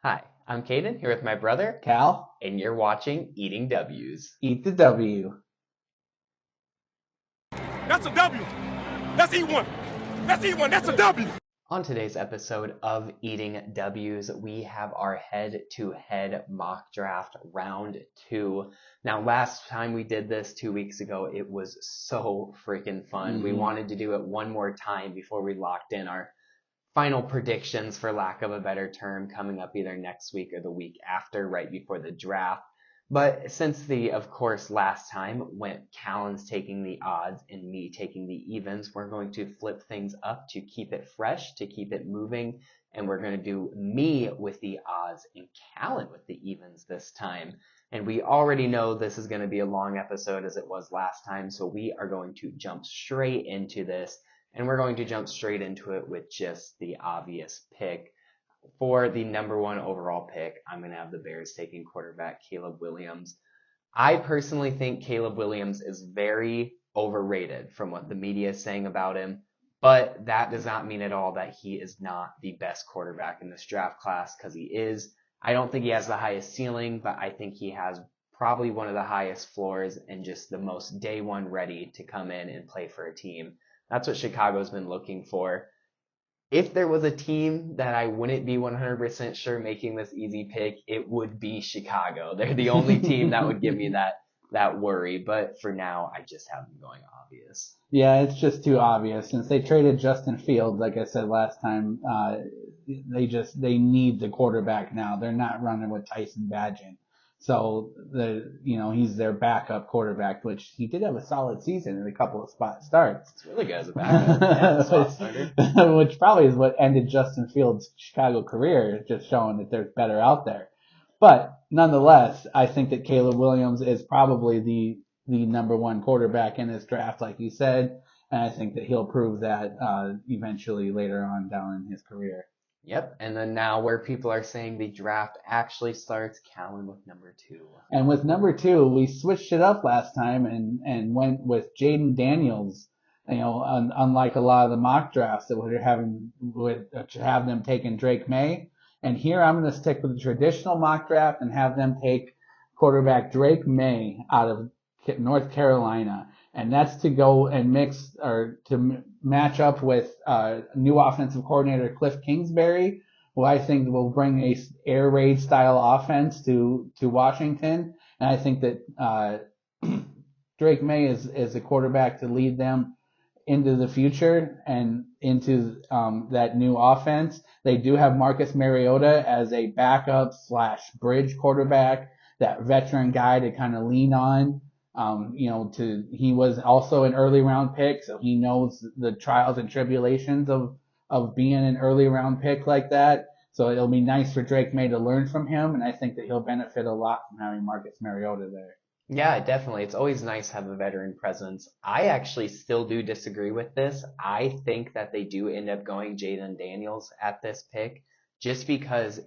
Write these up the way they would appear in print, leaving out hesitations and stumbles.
Hi, I'm Caden here with my brother, Cal, and you're watching Eating W's. eat the W. That's a W. Let's eat one. Let's eat one. That's a W. On today's episode of Eating W's, we have our head-to-head mock draft round 2. Now, last time we did this 2 weeks ago, it was so freaking fun. We wanted to do it one more time before we locked in our final predictions, for lack of a better term, coming up either next week or the week after, right before the draft. But since of course, last time went Callan's taking the odds and me taking the evens, we're going to flip things up to keep it fresh, to keep it moving, and we're going to do me with the odds and Callan with the evens this time. And we already know this is going to be a long episode as it was last time, so we are going to jump straight into this, and we're going to jump straight into it with just the obvious pick. For the number 1 overall pick, I'm going to have the Bears taking quarterback Caleb Williams. I personally think Caleb Williams is very overrated from what the media is saying about him, but that does not mean at all that he is not the best quarterback in this draft class, because he is. I don't think he has the highest ceiling, but I think he has probably one of the highest floors and just the most day one ready to come in and play for a team. That's what Chicago's been looking for. If there was a team that I wouldn't be 100% sure making this easy pick, it would be Chicago. They're the only team that would give me that worry. But for now, I just have them going obvious. Yeah, it's just too obvious. Since they traded Justin Fields, like I said last time, they need the quarterback now. They're not running with Tyson Bagent. So he's their backup quarterback, which he did have a solid season in a couple of spot starts. It's really good as a backup. Yeah, spot starter. Which probably is what ended Justin Fields' Chicago career, just showing that there's better out there. But nonetheless, I think that Caleb Williams is probably the number 1 quarterback in this draft, like you said, and I think that he'll prove that eventually later on down in his career. Yep. And then now where people are saying the draft actually starts, Callan with number 2. And with number 2, we switched it up last time and went with Jaden Daniels. Unlike a lot of the mock drafts that would have them taking Drake May. And here I'm going to stick with the traditional mock draft and have them take quarterback Drake May out of North Carolina. And that's to go and mix or to match up with new offensive coordinator Cliff Kingsbury, who I think will bring a air raid style offense to Washington. And I think that Drake May is a quarterback to lead them into the future and into that new offense. They do have Marcus Mariota as a backup / bridge quarterback, that veteran guy to kind of lean on. He was also an early round pick, so he knows the trials and tribulations of being an early round pick like that. So it'll be nice for Drake May to learn from him, and I think that he'll benefit a lot from having Marcus Mariota there. Yeah, definitely. It's always nice to have a veteran presence. I actually still do disagree with this. I think that they do end up going Jaden Daniels at this pick, just because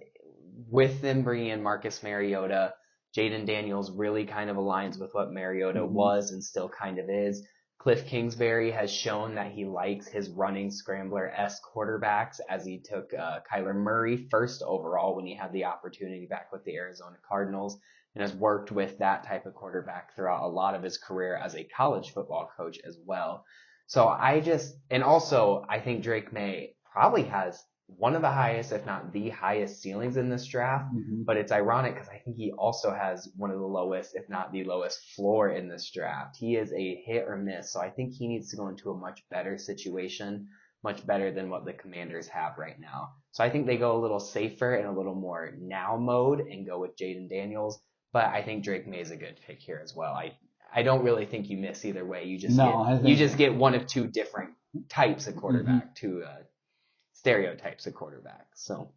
with them bringing in Marcus Mariota, Jaden Daniels really kind of aligns with what Mariota was and still kind of is. Cliff Kingsbury has shown that he likes his running scrambler-esque quarterbacks, as he took Kyler Murray first overall when he had the opportunity back with the Arizona Cardinals, and has worked with that type of quarterback throughout a lot of his career as a college football coach as well. So and also I think Drake May probably has one of the highest, if not the highest ceilings in this draft, but it's ironic because I think he also has one of the lowest, if not the lowest floor in this draft. He is a hit or miss, so I think he needs to go into a much better situation, much better than what the Commanders have right now. So I think they go a little safer and a little more now mode and go with Jaden Daniels. But I think Drake May is a good pick here as well. I don't really think you miss either way. You just get one of two different types of quarterback, two stereotypes of quarterback. So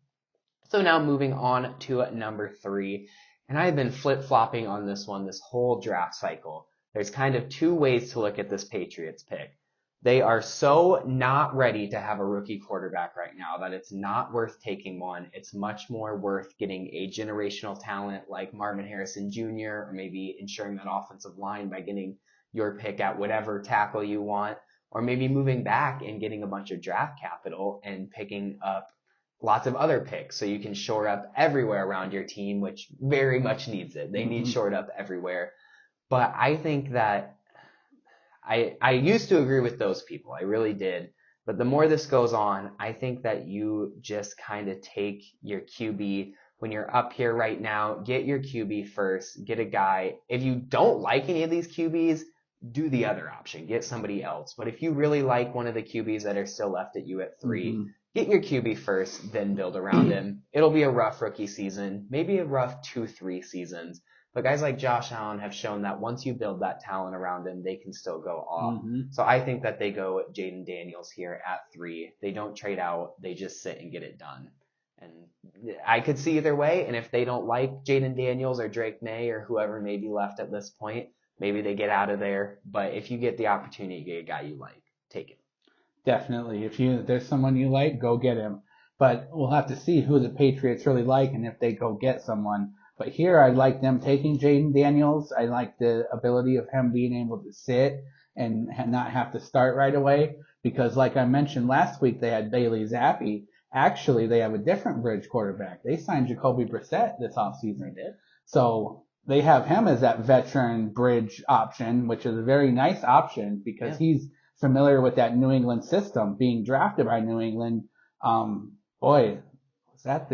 now moving on to number 3, and I've been flip-flopping on this one this whole draft cycle. There's kind of 2 ways to look at this Patriots pick. They are so not ready to have a rookie quarterback right now that it's not worth taking one. It's much more worth getting a generational talent like Marvin Harrison Jr., or maybe ensuring that offensive line by getting your pick at whatever tackle you want, or maybe moving back and getting a bunch of draft capital and picking up lots of other picks, so you can shore up everywhere around your team, which very much needs it. They need shored up everywhere. But I think that I used to agree with those people. I really did. But the more this goes on, I think that you just kind of take your QB when you're up here right now, get your QB first, get a guy. If you don't like any of these QBs, do the other option, get somebody else. But if you really like one of the QBs that are still left at you at 3, get your QB first, then build around him. It'll be a rough rookie season, maybe a rough 2-3 seasons. But guys like Josh Allen have shown that once you build that talent around him, they can still go off. So I think that they go Jayden Daniels here at 3. They don't trade out. They just sit and get it done. And I could see either way. And if they don't like Jayden Daniels or Drake May or whoever may be left at this point, maybe they get out of there. But if you get the opportunity to get a guy you like, take it. Definitely. If there's someone you like, go get him. But we'll have to see who the Patriots really like and if they go get someone. But here I like them taking Jayden Daniels. I like the ability of him being able to sit and not have to start right away. Because like I mentioned last week, they had Bailey Zappi. Actually, they have a different bridge quarterback. They signed Jacoby Brissett this offseason. They did. So they have him as that veteran bridge option, which is a very nice option because he's familiar with that New England system, being drafted by New England. Was that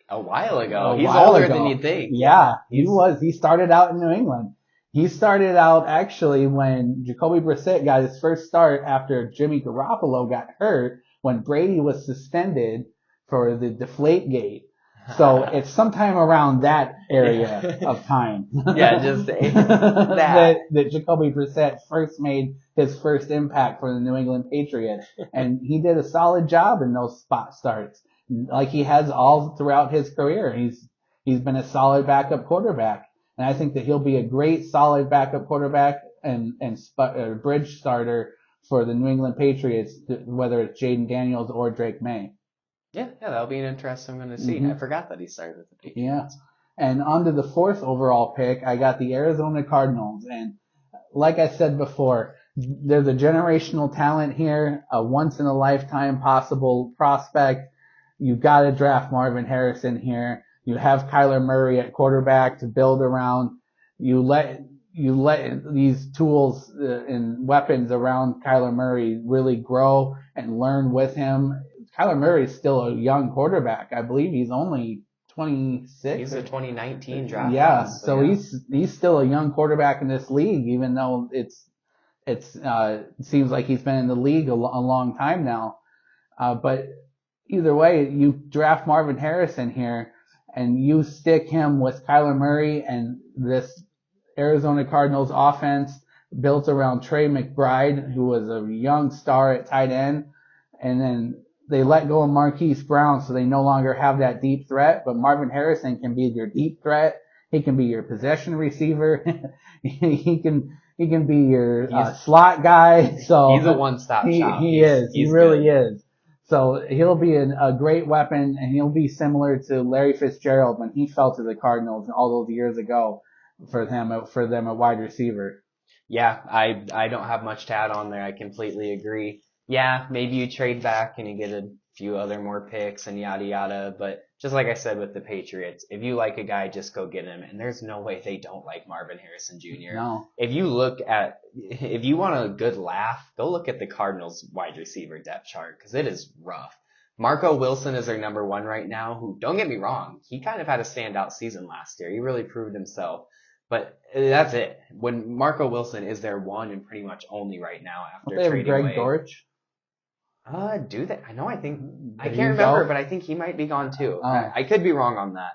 a while ago? He's older than you'd think. Yeah, he was. He started out in New England. He started out actually when Jacoby Brissett got his first start after Jimmy Garoppolo got hurt when Brady was suspended for the Deflategate. So it's sometime around that area of time. Yeah, just that Jacoby Brissett first made his first impact for the New England Patriots. And he did a solid job in those spot starts, like he has all throughout his career. He's been a solid backup quarterback. And I think that he'll be a great solid backup quarterback and bridge starter for the New England Patriots, whether it's Jayden Daniels or Drake May. Yeah, that'll be an interesting one to see. I forgot that he started with the Patriots. Yeah. And on to the 4th overall pick, I got the Arizona Cardinals. And like I said before, there's a generational talent here, a once-in-a-lifetime possible prospect. You've got to draft Marvin Harrison here. You have Kyler Murray at quarterback to build around. You let these tools and weapons around Kyler Murray really grow and learn with him. Kyler Murray is still a young quarterback. I believe he's only 26. He's a 2019 draft. Yeah, so he's still a young quarterback in this league, even though it seems like he's been in the league a long time now. But either way, you draft Marvin Harrison here, and you stick him with Kyler Murray and this Arizona Cardinals offense built around Trey McBride, who was a young star at tight end, and then they let go of Marquise Brown, so they no longer have that deep threat, but Marvin Harrison can be your deep threat. He can be your possession receiver. he can be your slot guy. So he's a one-stop shop. He is. He really is. So he'll be a great weapon, and he'll be similar to Larry Fitzgerald when he fell to the Cardinals all those years ago for them at wide receiver. Yeah, I don't have much to add on there. I completely agree. Yeah, maybe you trade back and you get a few other more picks and yada yada, but just like I said with the Patriots, if you like a guy, just go get him, and there's no way they don't like Marvin Harrison Jr. No. If you want a good laugh, go look at the Cardinals wide receiver depth chart, because it is rough. Marco Wilson is their number 1 right now, who, don't get me wrong, he kind of had a standout season last year. He really proved himself. But that's it. When Marco Wilson is their 1 and pretty much only right now after trading away. Greg Dortch? Do they? I can't remember, but I think he might be gone too. Oh. I could be wrong on that.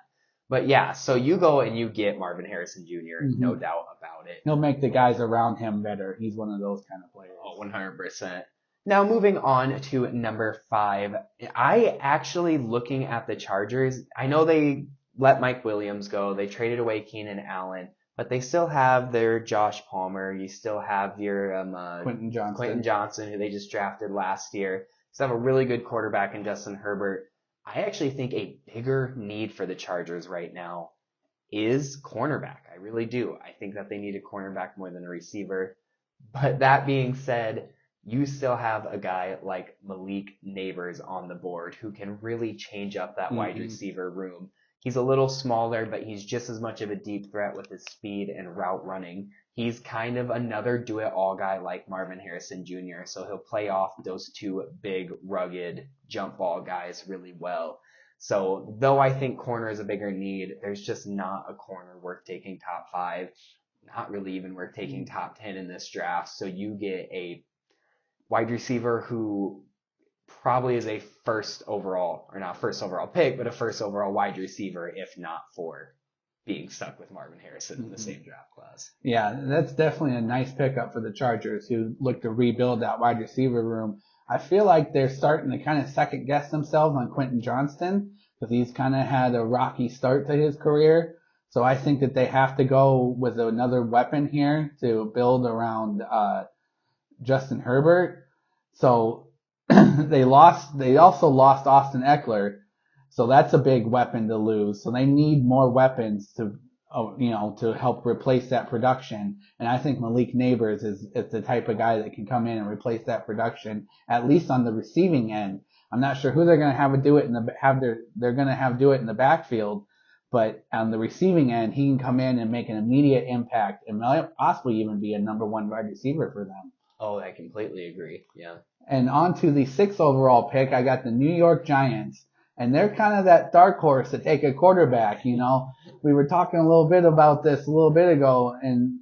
But yeah, so you go and you get Marvin Harrison Jr., no doubt about it. He'll make the guys around him better. He's one of those kind of players. Oh, 100%. Now moving on to number 5. I actually, looking at the Chargers, I know they let Mike Williams go. They traded away Keenan Allen. But they still have their Josh Palmer. You still have your Quentin Johnson, who they just drafted last year. So have a really good quarterback in Justin Herbert. I actually think a bigger need for the Chargers right now is cornerback. I really do. I think that they need a cornerback more than a receiver. But that being said, you still have a guy like Malik Neighbors on the board who can really change up that wide receiver room. He's a little smaller, but he's just as much of a deep threat with his speed and route running. He's kind of another do-it-all guy like Marvin Harrison Jr., so he'll play off those two big, rugged jump ball guys really well. So though I think corner is a bigger need, there's just not a corner worth taking top 5, not really even worth taking top 10 in this draft. So you get a wide receiver who probably is a first overall, or not first overall pick, but a first overall wide receiver, if not for being stuck with Marvin Harrison in the same draft class. Yeah, that's definitely a nice pickup for the Chargers, who look to rebuild that wide receiver room. I feel like they're starting to kind of second guess themselves on Quentin Johnston, because he's kind of had a rocky start to his career. So I think that they have to go with another weapon here to build around Justin Herbert. So they also lost Austin Eckler. So that's a big weapon to lose. So they need more weapons to help replace that production. And I think Malik Neighbors is the type of guy that can come in and replace that production, at least on the receiving end. I'm not sure who they're going to have do it they're going to have do it in the backfield, but on the receiving end, he can come in and make an immediate impact and might possibly even be a number 1 wide receiver for them. Oh, I completely agree. Yeah. And on to the 6th overall pick, I got the New York Giants. And they're kind of that dark horse to take a quarterback, We were talking a little bit about this a little bit ago, and,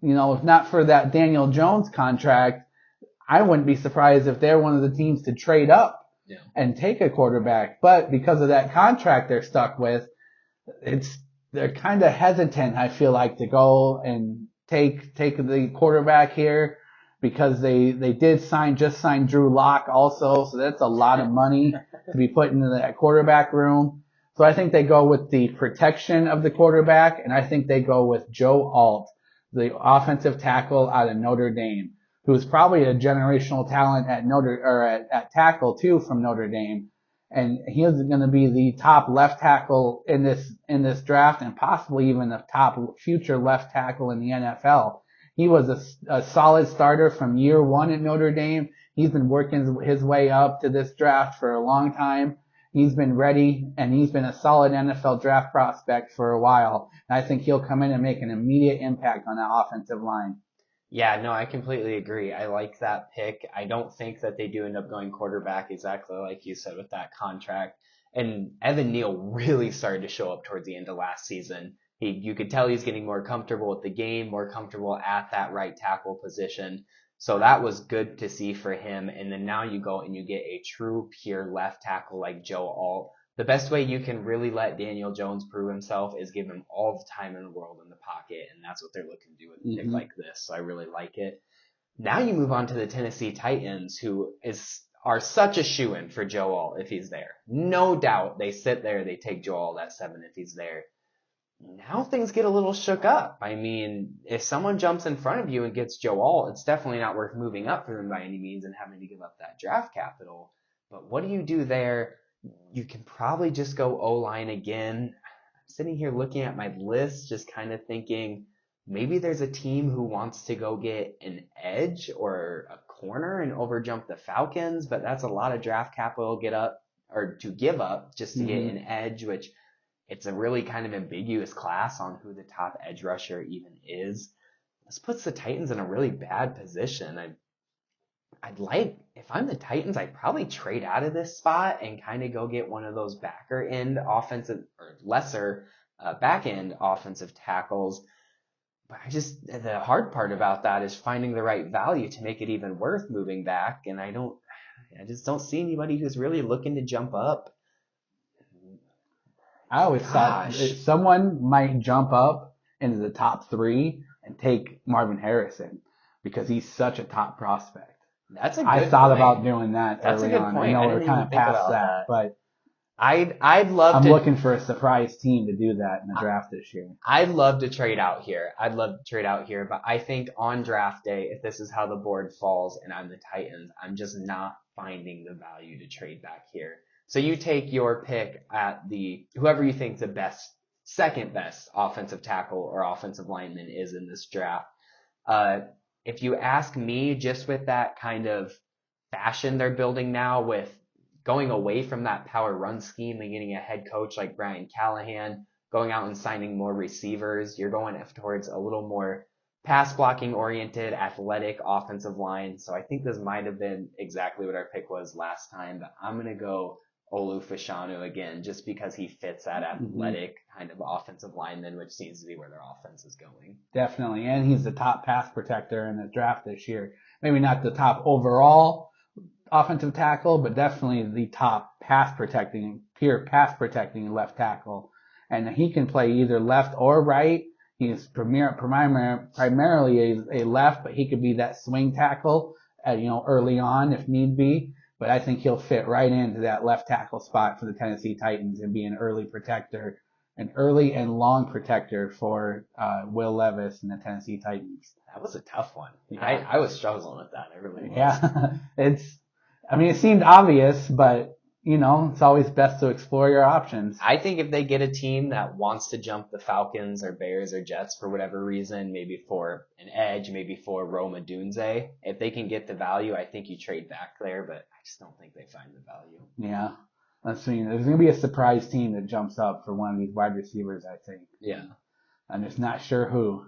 if not for that Daniel Jones contract, I wouldn't be surprised if they're one of the teams to trade up and take a quarterback. But because of that contract they're stuck with, they're kind of hesitant, I feel like, to go and take the quarterback here, because they just sign Drew Lock also, so that's a lot of money to be put into that quarterback room. So I think they go with the protection of the quarterback, and I think they go with Joe Alt, the offensive tackle out of Notre Dame, who's probably a generational talent at tackle too from Notre Dame. And he is going to be the top left tackle in this draft, and possibly even the top future left tackle in the NFL. He was a solid starter from year 1 at Notre Dame. He's been working his way up to this draft for a long time. He's been ready, and he's been a solid NFL draft prospect for a while. And I think he'll come in and make an immediate impact on that offensive line. Yeah, no, I completely agree. I like that pick. I don't think that they do end up going quarterback, exactly like you said with that contract. And Evan Neal really started to show up towards the end of last season. You could tell he's getting more comfortable with the game, more comfortable at that right tackle position. So that was good to see for him. And then now you go and you get a true pure left tackle like Joe Alt. The best way you can really let Daniel Jones prove himself is give him all the time in the world in the pocket. And that's what they're looking to do with a pick like this. So I really like it. Now you move on to the Tennessee Titans, who are such a shoo-in for Joe Alt if he's there. No doubt they sit there, they take Joe Alt at 7 if he's there. Now things get a little shook up. I mean, if someone jumps in front of you and gets Joe Alt, it's definitely not worth moving up for them by any means and having to give up that draft capital. But what do you do there? You can probably just go O-line again. I'm sitting here looking at my list, just kind of thinking maybe there's a team who wants to go get an edge or a corner and overjump the Falcons, but that's a lot of draft capital to give up just to get an edge, which it's a really kind of ambiguous class on who the top edge rusher even is. This puts the Titans in a really bad position. If I'm the Titans, I'd probably trade out of this spot and kind of go get one of those backer end offensive or lesser back end offensive tackles. But the hard part about that is finding the right value to make it even worth moving back. And I just don't see anybody who's really looking to jump up. I always thought someone might jump up into the top 3 and take Marvin Harrison, because he's such a top prospect. That's a good I thought point. about doing that. That's early a good on. point. I know I we're didn't kind even of think past about that, but I'm looking for a surprise team to do that in the draft this year. I'd love to trade out here. But I think on draft day, if this is how the board falls and I'm the Titans, I'm just not finding the value to trade back here. So you take your pick at whoever you think the second best offensive tackle or offensive lineman is in this draft. if you ask me, just with that kind of fashion they're building now, with going away from that power run scheme and getting a head coach like Brian Callahan, going out and signing more receivers, you're going towards a little more pass blocking oriented, athletic offensive line. So I think this might have been exactly what our pick was last time, but I'm going to go Olu Fashanu again, just because he fits that athletic kind of offensive lineman, which seems to be where their offense is going. Definitely. And he's the top pass protector in the draft this year. Maybe not the top overall offensive tackle, but definitely the top pure pass protecting left tackle. And he can play either left or right. He's primarily a left, but he could be that swing tackle, early on if need be. But I think he'll fit right into that left tackle spot for the Tennessee Titans and be an early and long protector for Will Levis and the Tennessee Titans. That was a tough one. Yeah. I was struggling with that. I really was. Yeah, it seemed obvious, but it's always best to explore your options. I think if they get a team that wants to jump the Falcons or Bears or Jets for whatever reason, maybe for an edge, maybe for Rome Odunze, if they can get the value, I think you trade back there, but I just don't think they find the value. Yeah. There's going to be a surprise team that jumps up for one of these wide receivers, I think. Yeah. I'm just not sure who.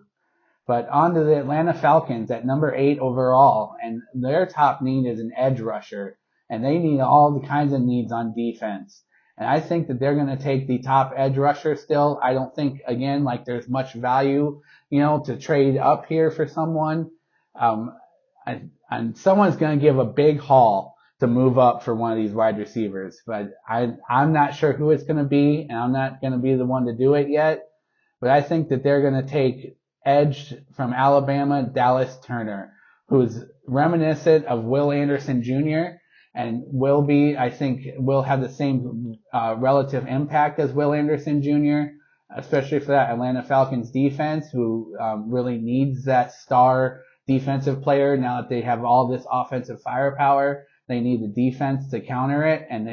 But on to the Atlanta Falcons at number 8 overall, and their top need is an edge rusher. And they need all the kinds of needs on defense. And I think that they're going to take the top edge rusher still. I don't think, again, there's much value, to trade up here for someone. And someone's going to give a big haul to move up for one of these wide receivers. But I'm not sure who it's going to be, and I'm not going to be the one to do it yet. But I think that they're going to take edge from Alabama, Dallas Turner, who's reminiscent of Will Anderson Jr., and will have the same relative impact as Will Anderson Jr., especially for that Atlanta Falcons defense, who really needs that star defensive player. Now that they have all this offensive firepower, they need the defense to counter it, and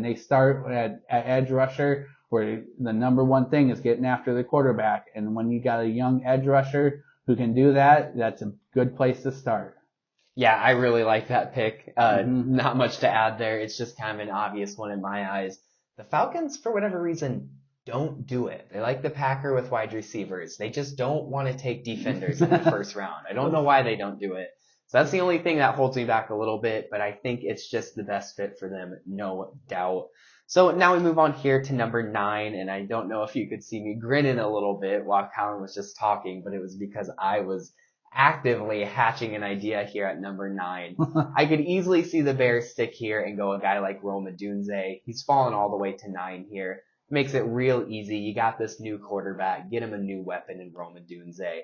they start at edge rusher, where the number one thing is getting after the quarterback. And when you got a young edge rusher who can do that, that's a good place to start. Yeah, I really like that pick. Not much to add there. It's just kind of an obvious one in my eyes. The Falcons, for whatever reason, don't do it. They like the Packer with wide receivers. They just don't want to take defenders in the first round. I don't know why they don't do it. So that's the only thing that holds me back a little bit, but I think it's just the best fit for them, no doubt. So now we move on here to number 9, and I don't know if you could see me grinning a little bit while Colin was just talking, but it was because I was actively hatching an idea here at number 9. I could easily see the Bears stick here and go a guy like Rome Odunze. He's fallen all the way to 9 here. Makes it real easy. You got this new quarterback. Get him a new weapon in Rome Odunze.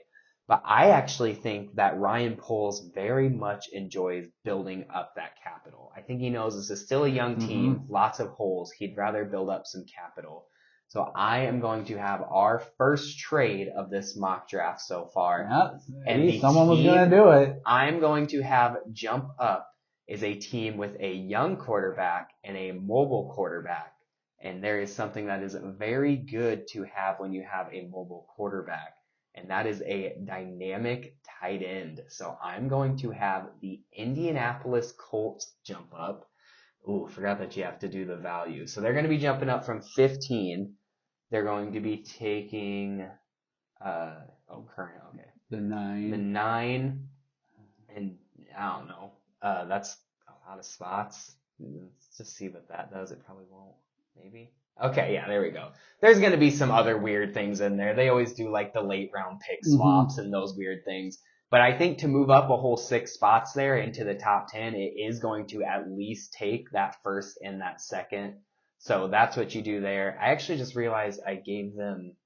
But I actually think that Ryan Poles very much enjoys building up that capital. I think he knows this is still a young team, lots of holes. He'd rather build up some capital. So I am going to have our first trade of this mock draft so far. Yeah, and someone was going to do it. I'm going to have jump up is a team with a young quarterback and a mobile quarterback. And there is something that is very good to have when you have a mobile quarterback, and that is a dynamic tight end. So I'm going to have the Indianapolis Colts jump up. Ooh, forgot that you have to do the value. So they're going to be jumping up from 15. They're going to be taking, current, okay. The 9. The 9, and I don't know. That's a lot of spots. Let's just see what that does. It probably won't. Maybe. Okay, yeah, there we go. There's going to be some other weird things in there. They always do like the late round pick swaps and those weird things. But I think to move up a whole 6 spots there into the top 10, it is going to at least take that first and that second. So that's what you do there. I actually just realized I gave them...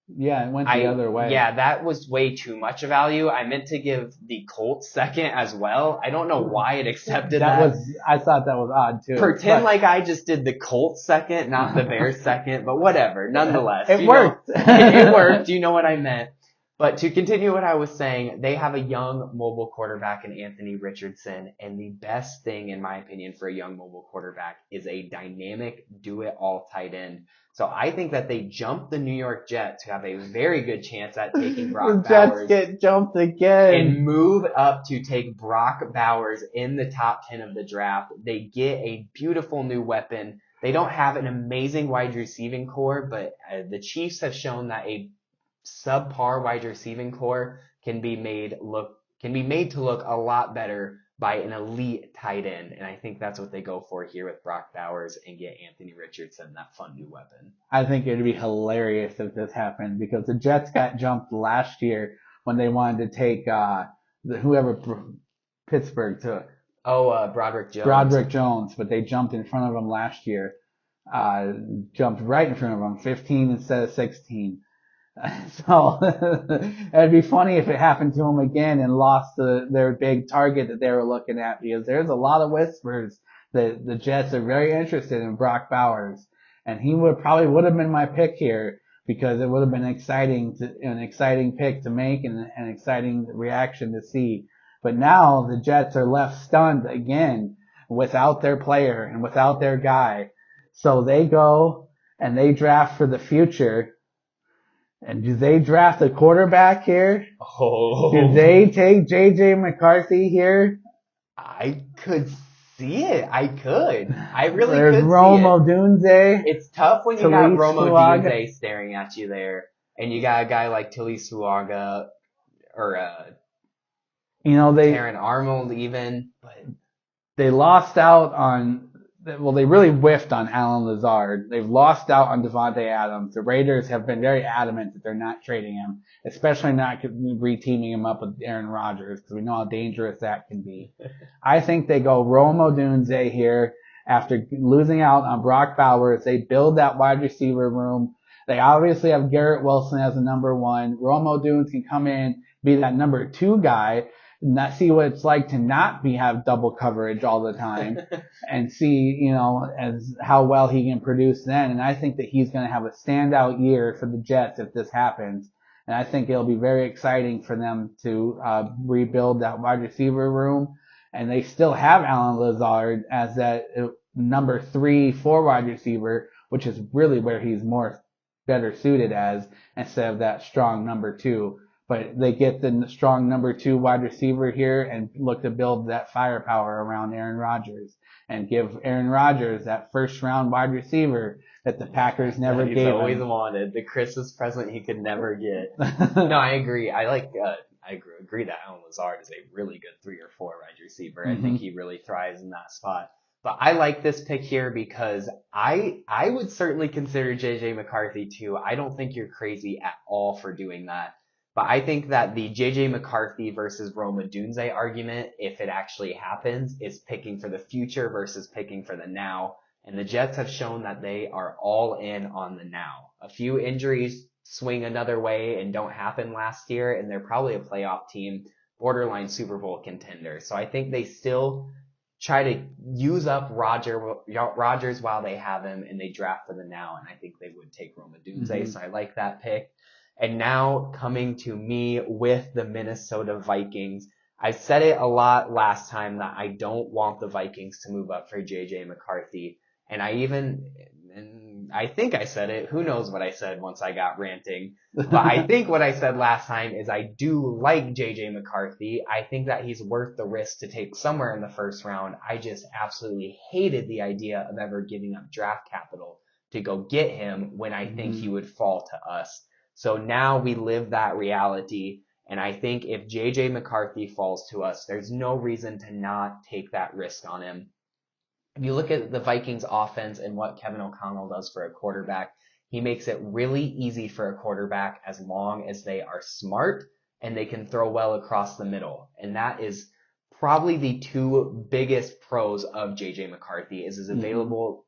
Yeah, it went the other way. Yeah, that was way too much value. I meant to give the Colts second as well. I don't know why it accepted that. I thought that was odd too. Pretend like I just did the Colts second, not the Bears second, but whatever. Nonetheless. It worked. It worked. You know what I meant. But to continue what I was saying, they have a young mobile quarterback in Anthony Richardson, and the best thing, in my opinion, for a young mobile quarterback is a dynamic do-it-all tight end. So I think that they jumped the New York Jets, who have a very good chance at taking Brock The Jets Bowers, get jumped again. and move up to take Brock Bowers in the top 10 of the draft. They get a beautiful new weapon. They don't have an amazing wide receiving core, but the Chiefs have shown that a subpar wide receiving core can be made to look a lot better by an elite tight end. And I think that's what they go for here with Brock Bowers and get Anthony Richardson, that fun new weapon. I think it'd be hilarious if this happened because the Jets got jumped last year when they wanted to take whoever Pittsburgh took. Broderick Jones. But they jumped in front of him last year. Jumped right in front of him, 15 instead of 16. So it'd be funny if it happened to him again and lost their big target that they were looking at, because there's a lot of whispers that the Jets are very interested in Brock Bowers, and he probably would have been my pick here because it would have been an exciting pick to make and an exciting reaction to see. But now the Jets are left stunned again without their player and without their guy. So they go and they draft for the future. And do they draft a quarterback here? Oh. Do they take J.J. McCarthy here? I could see it. I really There's could Rome see it. Odunze. It's tough when you got Talise Rome Fuaga. Odunze staring at you there, and you got a guy like Talise Fuaga or Aaron Arnold even. But they lost out on. Well, they really whiffed on Alan Lazard. They've lost out on Devontae Adams. The Raiders have been very adamant that they're not trading him, especially not reteaming him up with Aaron Rodgers, because we know how dangerous that can be. I think they go Rome Odunze here after losing out on Brock Bowers. They build that wide receiver room. They obviously have Garrett Wilson as a number one. Rome Odunze can come in, be that number two guy, not see what it's like to not have double coverage all the time and see, as how well he can produce then. And I think that he's going to have a standout year for the Jets if this happens. And I think it'll be very exciting for them to rebuild that wide receiver room. And they still have Alan Lazard as that number 3-4 wide receiver, which is really where he's better suited as, instead of that strong number 2. But they get the strong number 2 wide receiver here and look to build that firepower around Aaron Rodgers and give Aaron Rodgers that first round wide receiver that the Packers never gave him. He's always wanted. The Christmas present he could never get. No, I agree. I agree that Alan Lazard is a really good 3 or 4 wide receiver. I think he really thrives in that spot. But I like this pick here because I would certainly consider J.J. McCarthy too. I don't think you're crazy at all for doing that. But I think that the J.J. McCarthy versus Rome Odunze argument, if it actually happens, is picking for the future versus picking for the now. And the Jets have shown that they are all in on the now. A few injuries swing another way and don't happen last year, and they're probably a playoff team, borderline Super Bowl contender. So I think they still try to use up Rodgers while they have him, and they draft for the now. And I think they would take Rome Odunze, so I like that pick. And now coming to me with the Minnesota Vikings. I said it a lot last time that I don't want the Vikings to move up for J.J. McCarthy. And I think I said it. Who knows what I said once I got ranting. But I think what I said last time is I do like J.J. McCarthy. I think that he's worth the risk to take somewhere in the first round. I just absolutely hated the idea of ever giving up draft capital to go get him when I think he would fall to us. So now we live that reality, and I think if J.J. McCarthy falls to us, there's no reason to not take that risk on him. If you look at the Vikings offense and what Kevin O'Connell does for a quarterback, he makes it really easy for a quarterback as long as they are smart and they can throw well across the middle. And that is probably the 2 biggest pros of J.J. McCarthy is his ability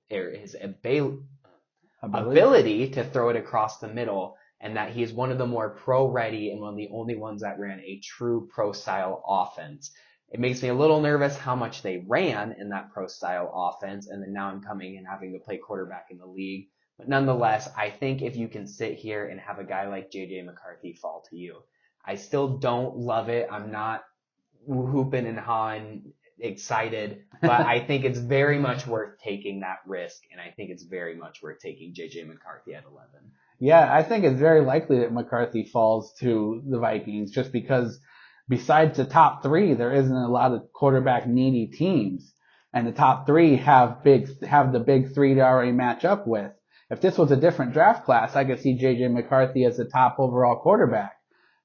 to throw it across the middle, and that he is one of the more pro-ready and one of the only ones that ran a true pro-style offense. It makes me a little nervous how much they ran in that pro-style offense, and then now I'm coming and having to play quarterback in the league. But nonetheless, I think if you can sit here and have a guy like J.J. McCarthy fall to you, I still don't love it. I'm not hooping and hawing excited, but I think it's very much worth taking that risk, and I think it's very much worth taking JJ McCarthy at 11. Yeah, I think it's very likely that McCarthy falls to the Vikings just because besides the top three, there isn't a lot of quarterback needy teams. And the top three have the big three to already match up with. If this was a different draft class, I could see JJ McCarthy as the top overall quarterback.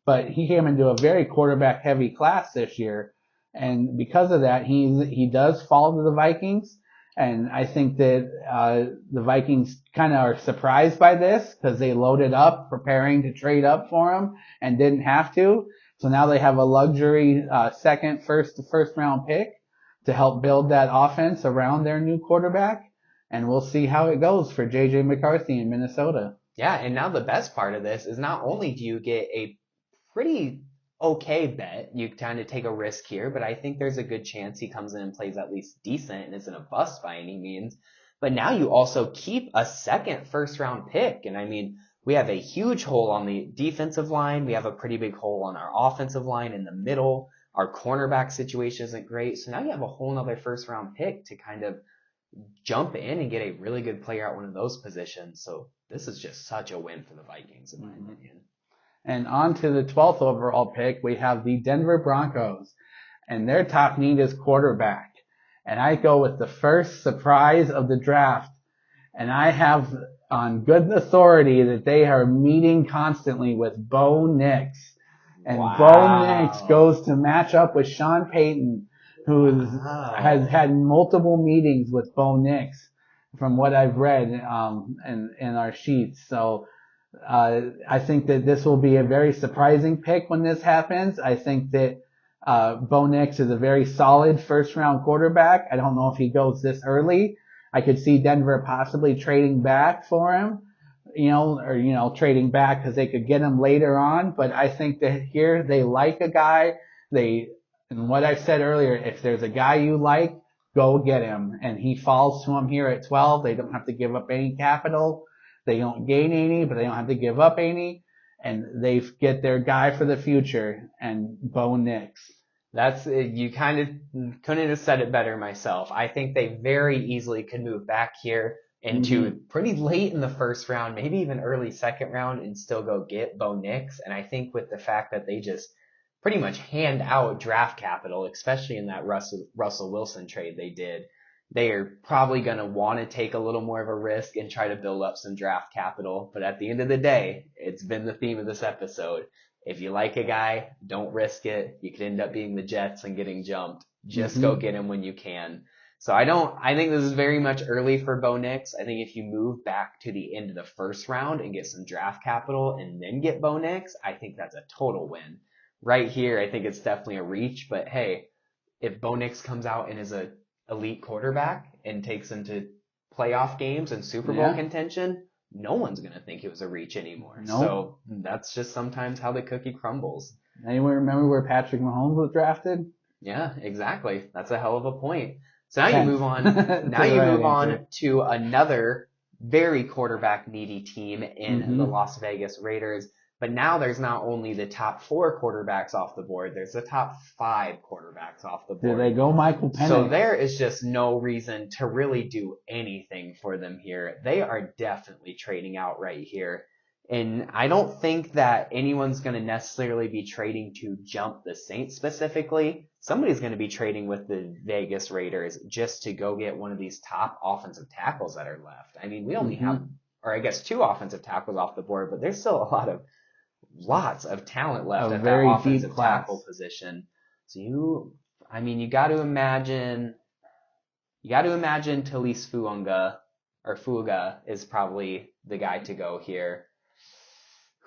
But he came into a very quarterback heavy class this year. And because of that, he does fall to the Vikings. And I think that the Vikings kind of are surprised by this because they loaded up preparing to trade up for him and didn't have to. So now they have a luxury first round pick to help build that offense around their new quarterback. And we'll see how it goes for JJ McCarthy in Minnesota. Yeah, and now the best part of this is not only do you get a pretty okay bet, you kind of take a risk here, but I think there's a good chance he comes in and plays at least decent and isn't a bust by any means. But now you also keep a second first round pick. And I mean, we have a huge hole on the defensive line. We have a pretty big hole on our offensive line in the middle. Our cornerback situation isn't great. So now you have a whole nother first round pick to kind of jump in and get a really good player at one of those positions. So this is just such a win for the Vikings, in my opinion. And on to the 12th overall pick, we have the Denver Broncos. And their top need is quarterback. And I go with the first surprise of the draft. And I have on good authority that they are meeting constantly with Bo Nix. And Bo Nix goes to match up with Sean Payton, who has had multiple meetings with Bo Nix from what I've read in our sheets. So I think that this will be a very surprising pick when this happens. I think that Bo Nix is a very solid first-round quarterback. I don't know if he goes this early. I could see Denver possibly trading back for him, trading back because they could get him later on. But I think that here they like a guy. And what I said earlier, if there's a guy you like, go get him. And he falls to them here at 12. They don't have to give up any capital. They don't gain any, but they don't have to give up any. And they get their guy for the future, and Bo Nix. You kind of couldn't have said it better myself. I think they very easily could move back here into pretty late in the first round, maybe even early second round, and still go get Bo Nix. And I think with the fact that they just pretty much hand out draft capital, especially in that Russell Wilson trade they did, they are probably going to want to take a little more of a risk and try to build up some draft capital. But at the end of the day, it's been the theme of this episode. If you like a guy, don't risk it. You could end up being the Jets and getting jumped. Just go get him when you can. So I think this is very much early for Bo Nix. I think if you move back to the end of the first round and get some draft capital and then get Bo Nix, I think that's a total win. Right here, I think it's definitely a reach, but hey, if Bo Nix comes out and is a elite quarterback and takes them to playoff games and Super Bowl contention, no one's going to think it was a reach anymore. Nope. So that's just sometimes how the cookie crumbles. Anyone remember where Patrick Mahomes was drafted? Yeah, exactly. That's a hell of a point. So now you move on. On to another very quarterback needy team in the Las Vegas Raiders. But now there's not only the top 4 quarterbacks off the board, there's the top 5 quarterbacks off the board. There they go, Michael Penix. So there is just no reason to really do anything for them here. They are definitely trading out right here. And I don't think that anyone's going to necessarily be trading to jump the Saints specifically. Somebody's going to be trading with the Vegas Raiders just to go get one of these top offensive tackles that are left. I mean, we only have, or I guess 2 offensive tackles off the board, but there's still lots of talent left at that offensive tackle position. So you got to imagine Talise Fuga is probably the guy to go here.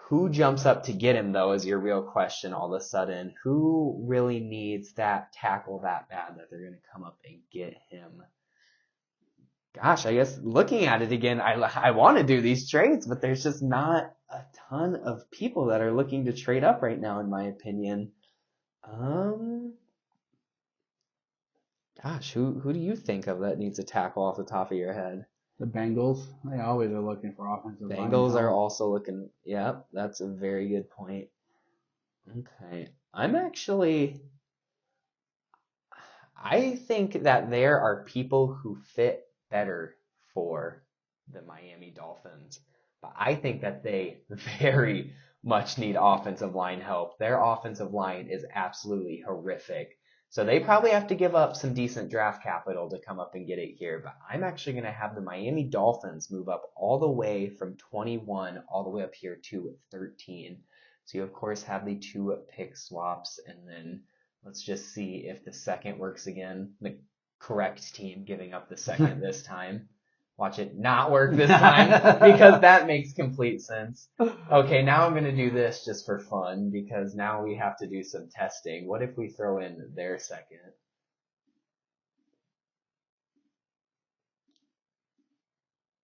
Who jumps up to get him, though, is your real question all of a sudden. Who really needs that tackle that bad that they're going to come up and get him? Gosh, I guess looking at it again, I want to do these trades, but there's just not a ton of people that are looking to trade up right now, in my opinion. Gosh, who do you think of that needs a tackle off the top of your head? The Bengals. They always are looking for offensive Bengals are also looking. Yep, that's a very good point. Okay. I think that there are people who fit better for the Miami Dolphins, but I think that they very much need offensive line help. Their offensive line is absolutely horrific. So they probably have to give up some decent draft capital to come up and get it here. But I'm actually going to have the Miami Dolphins move up all the way from 21 all the way up here to 13. So you, of course, have the two pick swaps, and then let's just see if the second works again. The correct team giving up the second this time. Watch it not work this time because that makes complete sense. Okay, now I'm going to do this just for fun because now we have to do some testing. What if we throw in their second?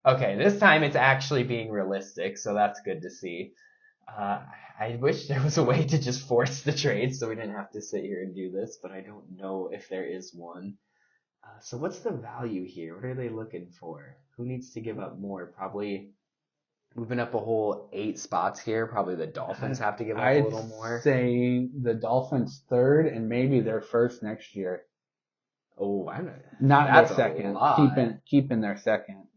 Okay, this time it's actually being realistic, so that's good to see. Uh, I wish there was a way to just force the trade so we didn't have to sit here and do this, but I don't know if there is one. So what's the value here? What are they looking for? Who needs to give up more? Probably moving up a whole 8 spots here. Probably the Dolphins have to give up a little more. I'd say the Dolphins third and maybe their first next year. Oh, Not that's their second. a lot. Keeping their second.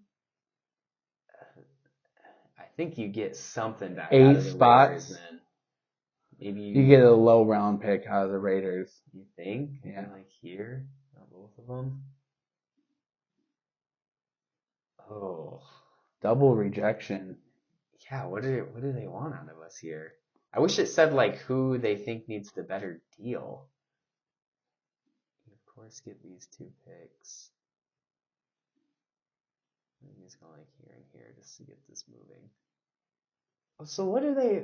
I think you get something back 8 out of the spots. Raiders then. Maybe You get a low round pick out of the Raiders. You think? Yeah. Like here, not both of them. Oh, Double rejection. yeah. What do they want out of us here? I wish it said like who they think needs the better deal. You of course get these 2 picks. I'm just going like here and here just to get this moving. Oh, so what do they?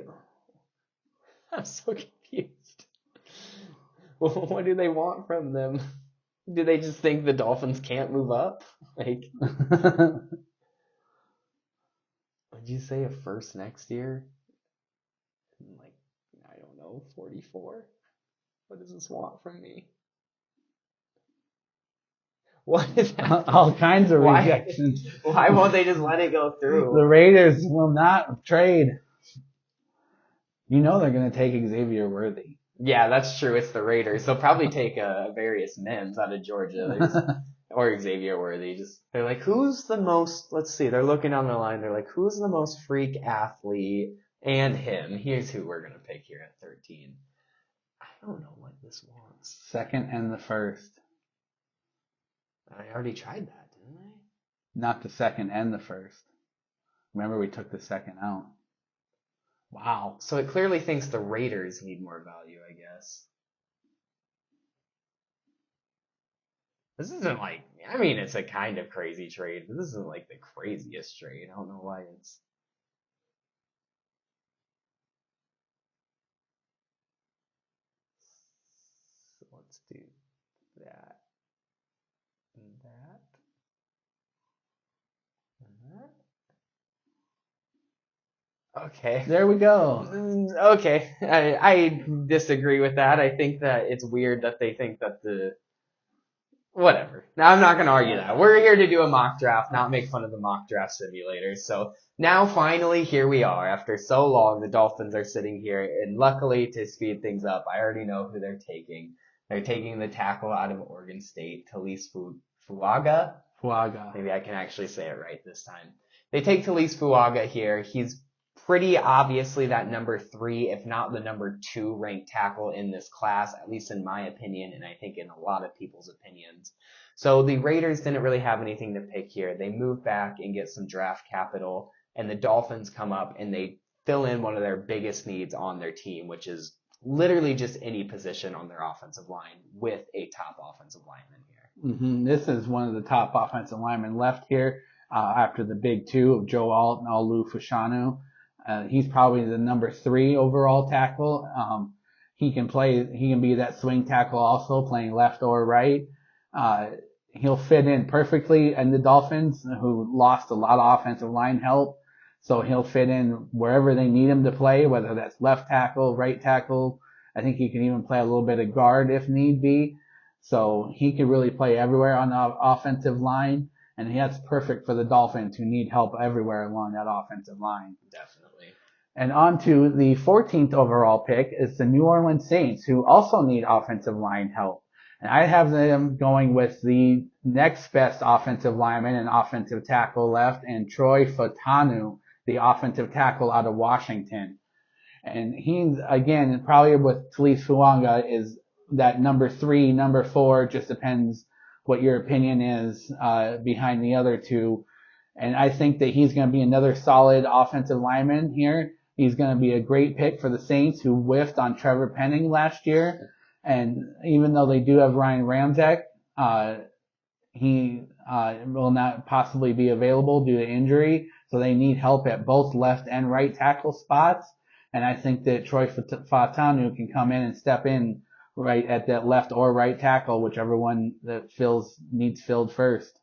I'm so confused. Well, what do they want from them? Do they just think the Dolphins can't move up? Like, would you say a first next year? Like, I don't know, 44? What does this want from me? What is that? All kinds of rejections. Why won't they just let it go through? The Raiders will not trade. You know they're going to take Xavier Worthy. Yeah, that's true. It's the Raiders. They'll probably take various Mims out of Georgia or Xavier Worthy. They're like, who's the most? Let's see. They're looking on the line. They're like, who's the most freak athlete? And him. Here's who we're gonna pick here at 13. I don't know what this wants. Second and the first. I already tried that, didn't I? Not the second and the first. Remember we took the second out. Wow. So it clearly thinks the Raiders need more value, I guess. This isn't like, I mean, it's a kind of crazy trade, but this isn't like the craziest trade. I don't know why it's. So let's do that. And that. And that. Okay. There we go. Okay. I disagree with that. I think that it's weird that they think that whatever. Now I'm not going to argue that. We're here to do a mock draft, not make fun of the mock draft simulators. So now finally here we are. After so long, the Dolphins are sitting here, and luckily to speed things up, I already know who they're taking. They're taking the tackle out of Oregon State, Talise Fuaga. Maybe I can actually say it right this time. They take Talise Fuaga here. He's pretty obviously that number 3, if not the number 2 ranked tackle in this class, at least in my opinion, and I think in a lot of people's opinions. So the Raiders didn't really have anything to pick here. They move back and get some draft capital, and the Dolphins come up and they fill in one of their biggest needs on their team, which is literally just any position on their offensive line with a top offensive lineman here. Mm-hmm. This is one of the top offensive linemen left here after the big 2 of Joe Alt and Olu Fashanu. He's probably the number 3 overall tackle. He can be that swing tackle also, playing left or right. He'll fit in perfectly in the Dolphins, who lost a lot of offensive line help. So he'll fit in wherever they need him to play, whether that's left tackle, right tackle. I think he can even play a little bit of guard if need be. So he can really play everywhere on the offensive line. And that's perfect for the Dolphins, who need help everywhere along that offensive line. Definitely. And on to the 14th overall pick is the New Orleans Saints, who also need offensive line help. And I have them going with the next best offensive lineman and offensive tackle left, and Troy Fautanu, the offensive tackle out of Washington. And he's, again, probably with Talise Fuanga, is that number 3, number 4, just depends what your opinion is behind the other two. And I think that he's going to be another solid offensive lineman here. He's going to be a great pick for the Saints, who whiffed on Trevor Penning last year. And even though they do have Ryan Ramczyk, he will not possibly be available due to injury. So they need help at both left and right tackle spots. And I think that Troy Fautanu can come in and step in right at that left or right tackle, whichever one that needs filled first.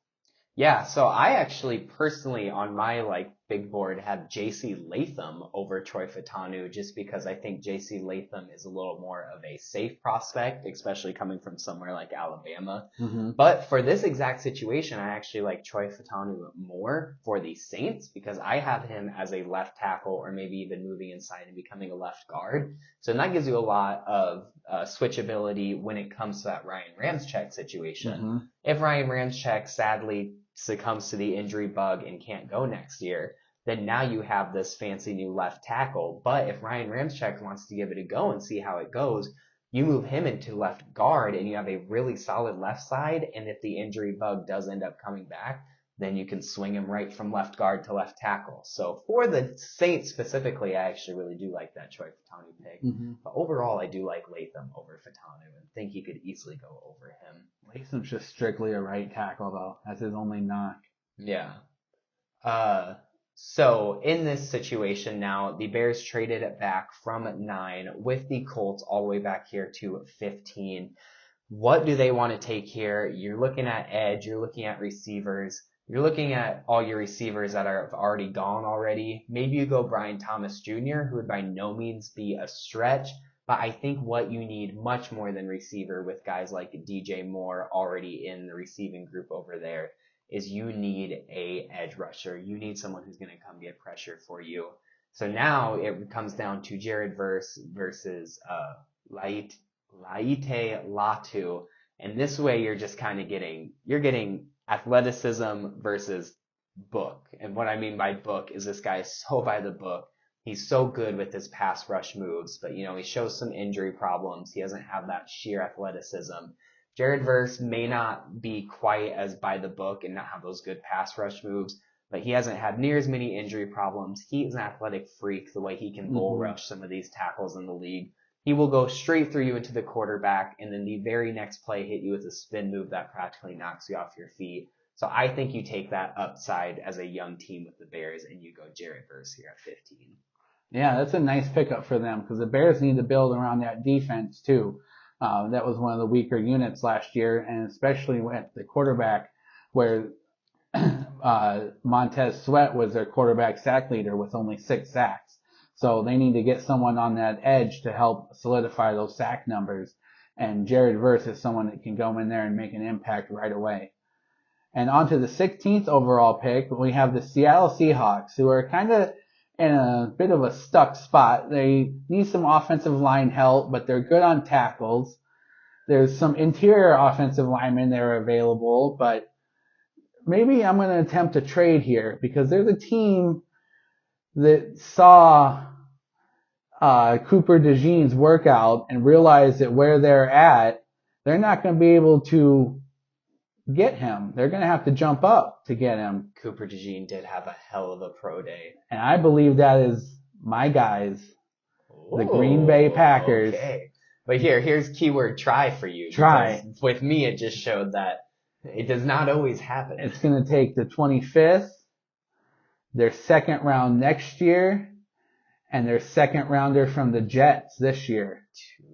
Yeah, so I actually personally on my big board have J.C. Latham over Troy Fautanu, just because I think J.C. Latham is a little more of a safe prospect, especially coming from somewhere like Alabama. Mm-hmm. But for this exact situation, I actually like Troy Fautanu more for the Saints, because I have him as a left tackle, or maybe even moving inside and becoming a left guard. So that gives you a lot of switchability when it comes to that Ryan Ramczyk situation. Mm-hmm. If Ryan Ramczyk sadly succumbs to the injury bug and can't go next year, then now you have this fancy new left tackle. But if Ryan Ramczyk wants to give it a go and see how it goes, you move him into left guard and you have a really solid left side. And if the injury bug does end up coming back, then you can swing him right from left guard to left tackle. So for the Saints specifically, I actually really do like that Troy Fautanu pick. Mm-hmm. But overall, I do like Latham over Fautanu and think he could easily go over him. Latham's just strictly a right tackle, though. That's his only knock. Yeah. So in this situation now, the Bears traded it back from 9 with the Colts all the way back here to 15. What do they want to take here? You're looking at edge. You're looking at receivers. You're looking at all your receivers that have already gone already. Maybe you go Brian Thomas Jr., who would by no means be a stretch. But I think what you need much more than receiver with guys like DJ Moore already in the receiving group over there is you need a edge rusher. You need someone who's going to come get pressure for you. So now it comes down to Jared Verse versus Laite Latu. And this way you're just kind of getting athleticism versus book. And what I mean by book is this guy is so by the book. He's so good with his pass rush moves, but he shows some injury problems. He doesn't have that sheer athleticism. Jared Verse may not be quite as by the book and not have those good pass rush moves, but he hasn't had near as many injury problems. He is an athletic freak the way he can bull rush some of these tackles in the league. He will go straight through you into the quarterback, and then the very next play hit you with a spin move that practically knocks you off your feet. So I think you take that upside as a young team with the Bears, and you go Jared Verse here at 15. Yeah, that's a nice pickup for them, because the Bears need to build around that defense too. That was one of the weaker units last year, and especially at the quarterback, where Montez Sweat was their quarterback sack leader with only 6 sacks. So they need to get someone on that edge to help solidify those sack numbers. And Jared Verse is someone that can go in there and make an impact right away. And on to the 16th overall pick, we have the Seattle Seahawks, who are kind of in a bit of a stuck spot. They need some offensive line help, but they're good on tackles. There's some interior offensive linemen that are available, but maybe I'm going to attempt a trade here, because there's a team that saw Cooper DeJean's workout and realized that where they're at, they're not going to be able to get him. They're going to have to jump up to get him. Cooper DeJean did have a hell of a pro day. And I believe that is my guys, the Green Bay Packers. Okay. But here's keyword try for you. Try. With me, it just showed that it does not always happen. It's going to take the 25th, their second round next year, and their second rounder from the Jets this year.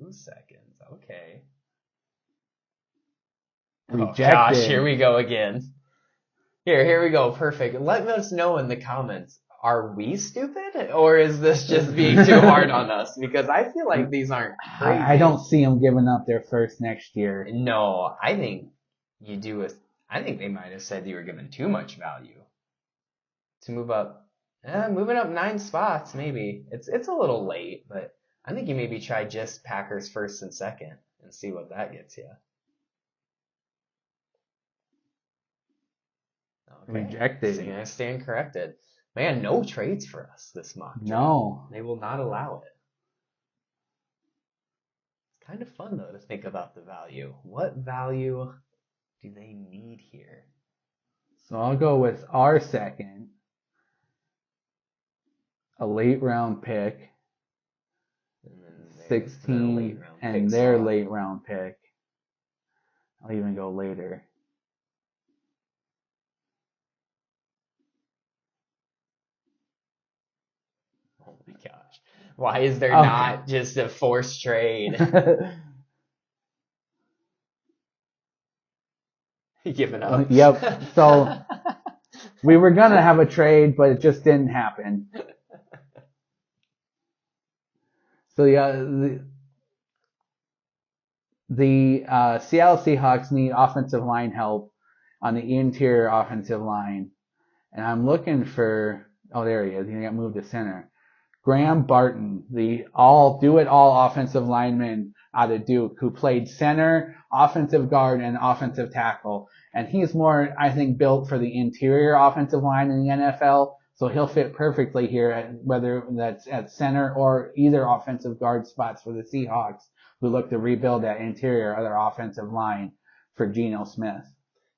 2 seconds. Okay. Rejected. Oh gosh, here we go again. Here we go. Perfect. Let us know in the comments. Are we stupid, or is this just being too hard on us? Because I feel like these aren't crazy. I don't see them giving up their first next year. No, I think you do. I think they might have said you were given too much value to move up. Moving up 9 spots, maybe. It's a little late, but I think you maybe try just Packers first and second and see what that gets you. Okay. Rejected. So you're gonna stand corrected. Man, no trades for us this mock draft. No. They will not allow it. It's kind of fun though to think about the value. What value do they need here? So I'll go with our second. A late round pick. And then their 16 late round and pick their slot. late round pick. I'll even go later. Oh my gosh. Why is there Okay. not just a forced trade? Giving up. Yep. So we were gonna have a trade, but it just didn't happen. So yeah, the Seattle Seahawks need offensive line help on the interior offensive line, and I'm looking for. Oh, there he is. He got moved to center. Graham Barton, the all offensive lineman out of Duke, who played center, offensive guard, and offensive tackle. And he's more, I think, built for the interior offensive line in the NFL. So he'll fit perfectly here, whether that's at center or either offensive guard spots for the Seahawks, who look to rebuild that interior other offensive line for Geno Smith.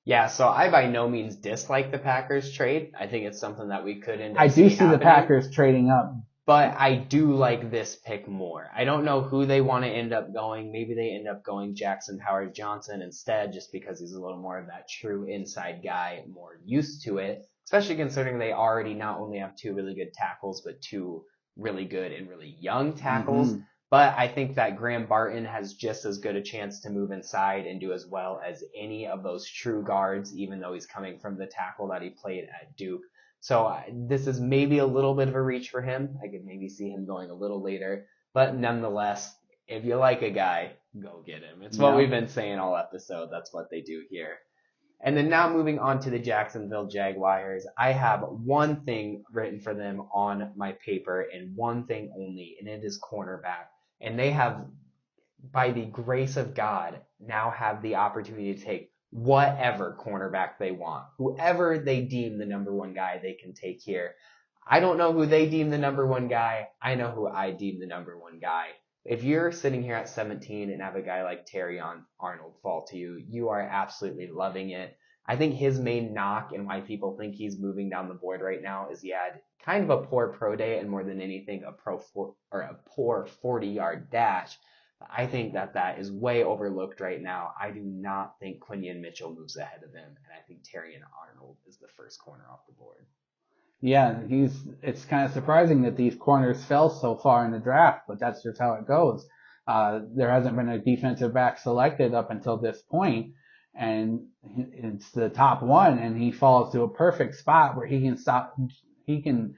Yeah, so I by no means dislike the Packers trade. I think it's something that we could end up I do see happening. the Packers trading up. But I do like this pick more. I don't know who they want to end up going. Maybe they end up going Jackson Howard-Johnson instead, just because he's a little more of that true inside guy, more used to it, especially considering they already not only have 2 really good tackles, but 2 really good and really young tackles. Mm-hmm. But I think that Graham Barton has just as good a chance to move inside and do as well as any of those true guards, even though he's coming from the tackle that he played at Duke. So this is maybe a little bit of a reach for him. I could maybe see him going a little later. But nonetheless, if you like a guy, go get him. It's what we've been saying all episode. That's what they do here. And then now moving on to the Jacksonville Jaguars, I have one thing written for them on my paper and one thing only, and it is cornerback. And they have, by the grace of God, now have the opportunity to take whatever cornerback they want. Whoever they deem the number one guy, they can take here. I don't know who they deem the number one guy. I know who I deem the number one guy. If you're sitting here at 17 and have a guy like Terrion Arnold fall to you, you are absolutely loving it. I think his main knock and why people think he's moving down the board right now is he had kind of a poor pro day and more than anything a poor 40-yard dash. I think that is way overlooked right now. I do not think Quinion Mitchell moves ahead of him, and I think Terrion Arnold is the first corner off the board. Yeah, it's kind of surprising that these corners fell so far in the draft, but that's just how it goes. There hasn't been a defensive back selected up until this point, and it's the top one, and he falls to a perfect spot where he can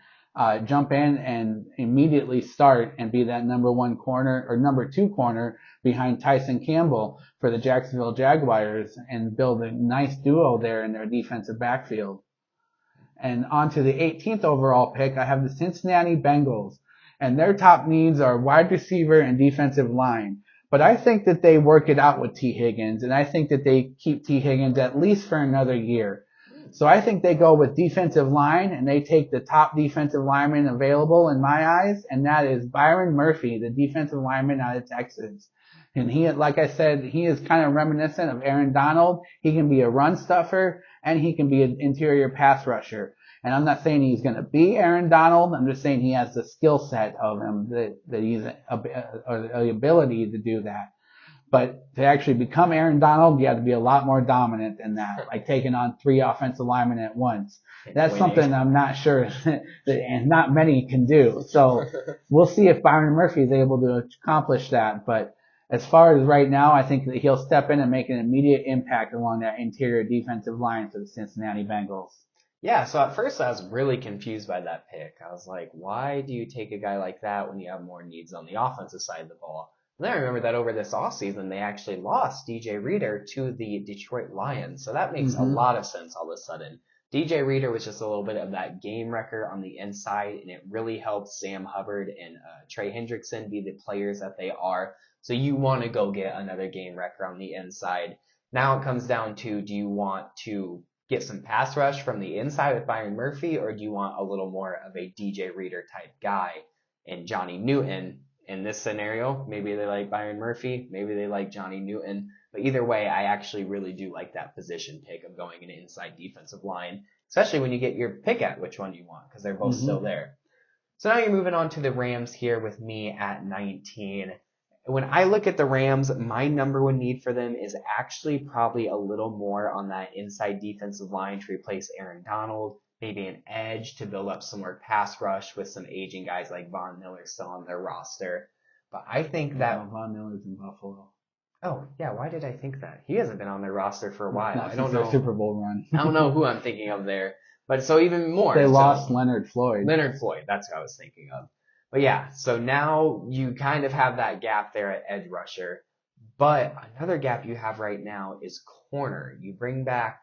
jump in and immediately start and be that number 1 corner or number 2 corner behind Tyson Campbell for the Jacksonville Jaguars and build a nice duo there in their defensive backfield. And on to the 18th overall pick, I have the Cincinnati Bengals. And their top needs are wide receiver and defensive line. But I think that they work it out with T. Higgins, and I think that they keep T. Higgins at least for another year. So I think they go with defensive line, and they take the top defensive lineman available in my eyes, and that is Byron Murphy, the defensive lineman out of Texas. And he, like I said, he is kind of reminiscent of Aaron Donald. He can be a run stuffer, and he can be an interior pass rusher. And I'm not saying he's going to be Aaron Donald. I'm just saying he has the skill set of him that he's the ability to do that. But to actually become Aaron Donald, you have to be a lot more dominant than that, like taking on 3 offensive linemen at once. That's something I'm not sure that not many can do. So we'll see if Byron Murphy is able to accomplish that. But as far as right now, I think that he'll step in and make an immediate impact along that interior defensive line for the Cincinnati Bengals. Yeah, so at first I was really confused by that pick. I was like, why do you take a guy like that when you have more needs on the offensive side of the ball? And then I remember that over this offseason, they actually lost DJ Reader to the Detroit Lions. So that makes a lot of sense all of a sudden. DJ Reader was just a little bit of that game wrecker on the inside, and it really helped Sam Hubbard and Trey Hendrickson be the players that they are. So you want to go get another game wrecker on the inside. Now it comes down to, do you want to get some pass rush from the inside with Byron Murphy, or do you want a little more of a DJ Reader type guy in Johnny Newton? In this scenario, maybe they like Byron Murphy, maybe they like Johnny Newton. But either way, I actually really do like that position pick of going an inside defensive line, especially when you get your pick at which one you want, because they're both still there. So now you're moving on to the Rams here with me at 19. When I look at the Rams, my number one need for them is actually probably a little more on that inside defensive line to replace Aaron Donald, maybe an edge to build up some more pass rush with some aging guys like Von Miller still on their roster. But I think that Von Miller's in Buffalo. Oh, yeah, why did I think that? He hasn't been on their roster for a while. Not I don't since their know. Super Bowl run. I don't know who I'm thinking of there. But so even more. They so, lost Leonard Floyd. Leonard Floyd, that's who I was thinking of. But yeah, so now you kind of have that gap there at edge rusher. But another gap you have right now is corner. You bring back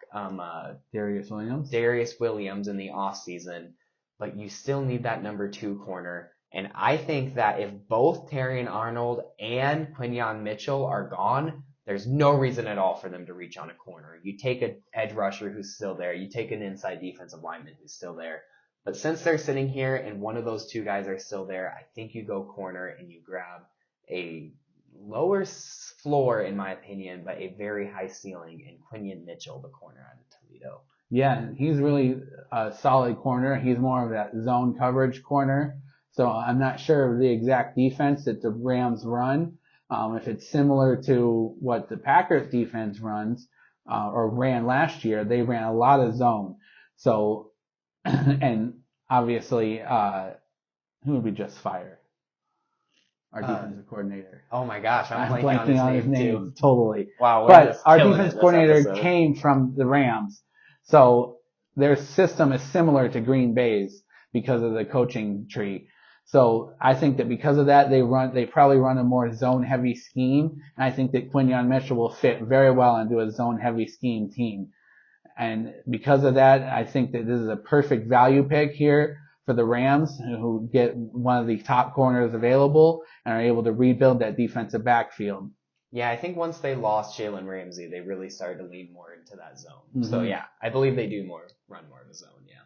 Darius Williams. Darius Williams in the offseason, but you still need that number 2 corner. And I think that if both Terrion Arnold and Quinyon Mitchell are gone, there's no reason at all for them to reach on a corner. You take an edge rusher who's still there. You take an inside defensive lineman who's still there. But since they're sitting here and one of those two guys are still there, I think you go corner and you grab a lower floor, in my opinion, but a very high ceiling in Quinyon Mitchell, the corner out of Toledo. Yeah, he's really a solid corner. He's more of that zone coverage corner. So I'm not sure of the exact defense that the Rams run. If it's similar to what the Packers defense runs, or ran last year, they ran a lot of zone. So, and obviously, who would we just fire? Our defensive coordinator. Oh my gosh, I'm blanking on his name too. Totally. Wow, but our defense coordinator came from the Rams. So their system is similar to Green Bay's because of the coaching tree. So I think that because of that, they probably run a more zone heavy scheme. And I think that Quinyon Mitchell will fit very well into a zone heavy scheme team. And because of that, I think that this is a perfect value pick here for the Rams, who get one of the top corners available and are able to rebuild that defensive backfield. Yeah, I think once they lost Jalen Ramsey, they really started to lean more into that zone. Mm-hmm. So yeah, I believe they do run more of a zone, yeah.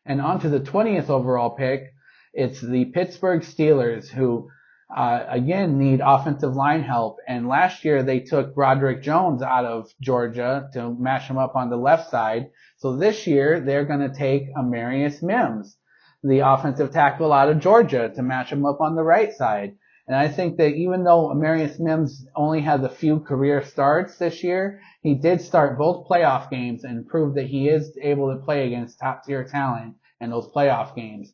And on to the 20th overall pick, it's the Pittsburgh Steelers, who again need offensive line help. And last year they took Broderick Jones out of Georgia to match him up on the left side. So this year they're going to take Amarius Mims, the offensive tackle out of Georgia, to match him up on the right side. And I think that even though Amarius Mims only has a few career starts this year, he did start both playoff games and proved that he is able to play against top tier talent in those playoff games.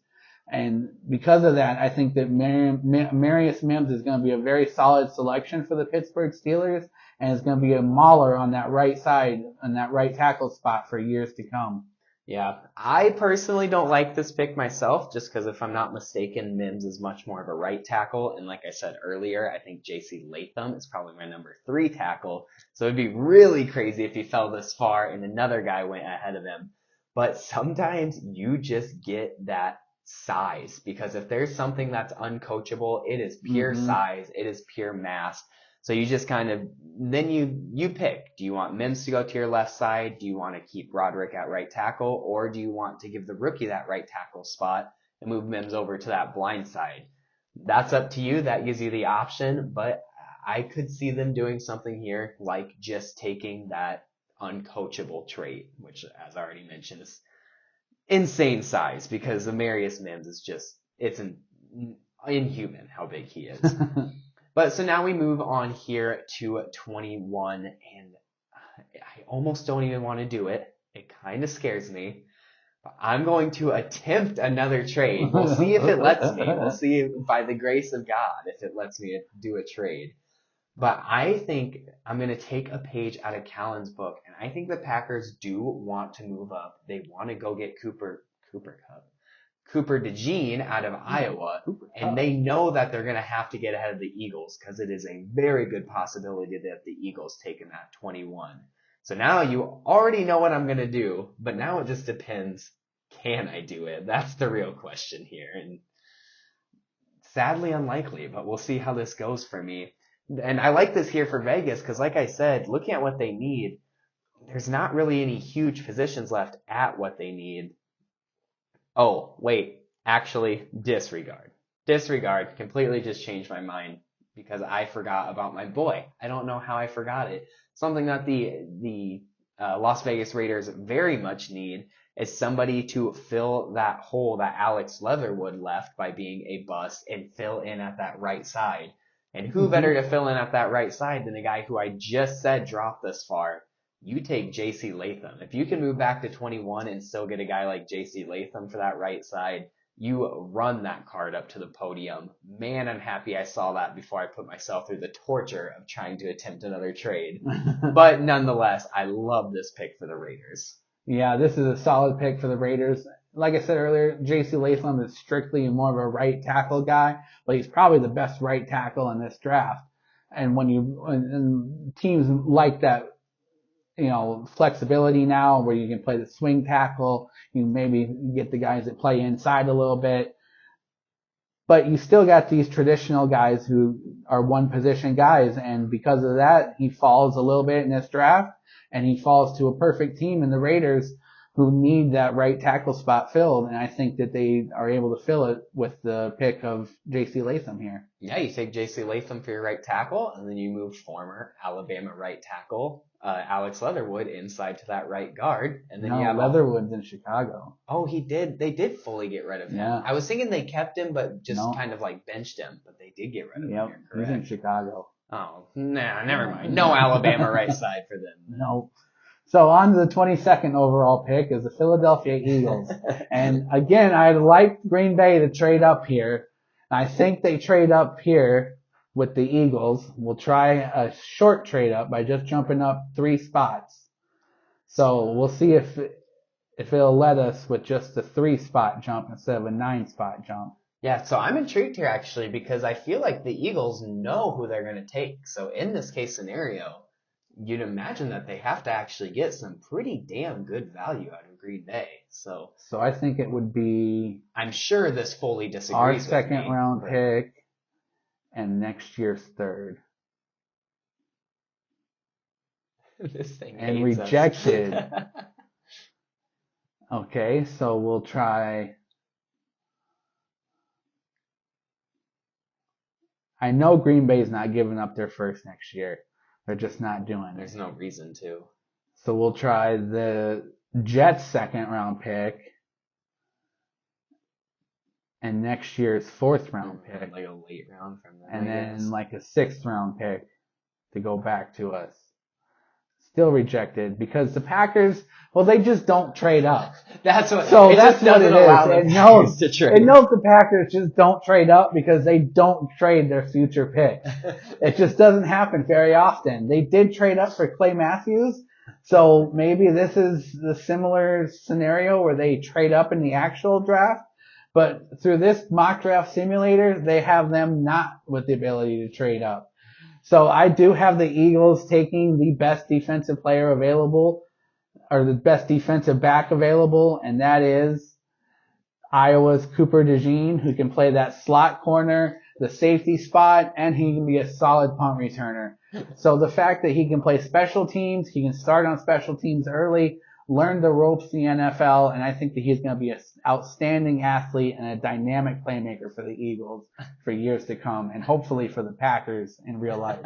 And because of that, I think that Amarius Mims is going to be a very solid selection for the Pittsburgh Steelers, and is going to be a mauler on that right side, on that right tackle spot for years to come. Yeah, I personally don't like this pick myself, just because if I'm not mistaken, Mims is much more of a right tackle. And like I said earlier, I think J.C. Latham is probably my number 3 tackle. So it'd be really crazy if he fell this far and another guy went ahead of him. But sometimes you just get that size, because if there's something that's uncoachable, it is pure size, it is pure mass. So you just kind of, then you pick, do you want Mims to go to your left side? Do you want to keep Broderick at right tackle? Or do you want to give the rookie that right tackle spot and move Mims over to that blind side? That's up to you. That gives you the option, but I could see them doing something here like just taking that uncoachable trait, which, as I already mentioned, is insane size, because Amarius Mims is just, it's inhuman how big he is. But so now we move on here to 21, and I almost don't even want to do it. It kind of scares me. But I'm going to attempt another trade. We'll see if it lets me. We'll see if, by the grace of God, if it lets me do a trade. But I think I'm going to take a page out of Callan's book, and I think the Packers do want to move up. They want to go get Cooper DeJean out of Iowa, and they know that they're going to have to get ahead of the Eagles, because it is a very good possibility that the Eagles take him at 21. So now you already know what I'm going to do, but now it just depends, can I do it? That's the real question here. And sadly unlikely, but we'll see how this goes for me. And I like this here for Vegas because, like I said, looking at what they need, there's not really any huge positions left at what they need. Oh, wait, actually, disregard. Disregard completely just changed my mind because I forgot about my boy. I don't know how I forgot it. Something that the Las Vegas Raiders very much need is somebody to fill that hole that Alex Leatherwood left by being a bust and fill in at that right side. And who better to fill in at that right side than the guy who I just said dropped this far? You take J.C. Latham. If you can move back to 21 and still get a guy like J.C. Latham for that right side, you run that card up to the podium. Man, I'm happy I saw that before I put myself through the torture of trying to attempt another trade. But nonetheless, I love this pick for the Raiders. Yeah, this is a solid pick for the Raiders. Like I said earlier, J.C. Latham is strictly more of a right tackle guy, but he's probably the best right tackle in this draft. And when teams like that, flexibility now where you can play the swing tackle, you maybe get the guys that play inside a little bit, but you still got these traditional guys who are one position guys, and because of that, he falls a little bit in this draft, and he falls to a perfect team in the Raiders who need that right tackle spot filled, and I think that they are able to fill it with the pick of J.C. Latham here. Yeah, you take J.C. Latham for your right tackle, and then you move former Alabama right tackle Alex Leatherwood inside to that right guard, and then you have Leatherwood's in Chicago. Oh, he did. They did fully get rid of him. Yeah. I was thinking they kept him, but just kind of like benched him. But they did get rid of him. You're correct. He's in Chicago. Oh, nah, never mind. No Alabama right side for them. No. So on to the 22nd overall pick is the Philadelphia Eagles. And again, I'd like Green Bay to trade up here. I think they trade up here with the Eagles. We'll try a short trade up by just jumping up 3 spots. So we'll see if it'll let us with just a 3-spot jump instead of a 9-spot jump. Yeah, so I'm intrigued here actually because I feel like the Eagles know who they're going to take. So in this case scenario, you'd imagine that they have to actually get some pretty damn good value out of Green Bay. So I think it would be, I'm sure this fully disagrees our with second me, round pick and next year's third. This thing and hates rejected. us. Okay, so we'll try. I know Green Bay's not giving up their first next year. They're just not doing it. There's no reason to. So we'll try the Jets' second round pick and next year's 4th round pick. Like a late round from them. And then like a 6th round pick to go back to us. Still rejected because the Packers, well, they just don't trade up. That's what. So that's what it is. It knows the Packers just don't trade up because they don't trade their future picks. It just doesn't happen very often. They did trade up for Clay Matthews, so maybe this is the similar scenario where they trade up in the actual draft. But through this mock draft simulator, they have them not with the ability to trade up. So I do have the Eagles taking the best defensive player available, or the best defensive back available, and that is Iowa's Cooper DeJean, who can play that slot corner, the safety spot, and he can be a solid punt returner. So the fact that he can play special teams, he can start on special teams early, learn the ropes in the NFL, and I think that he's going to be an outstanding athlete and a dynamic playmaker for the Eagles for years to come, and hopefully for the Packers in real life.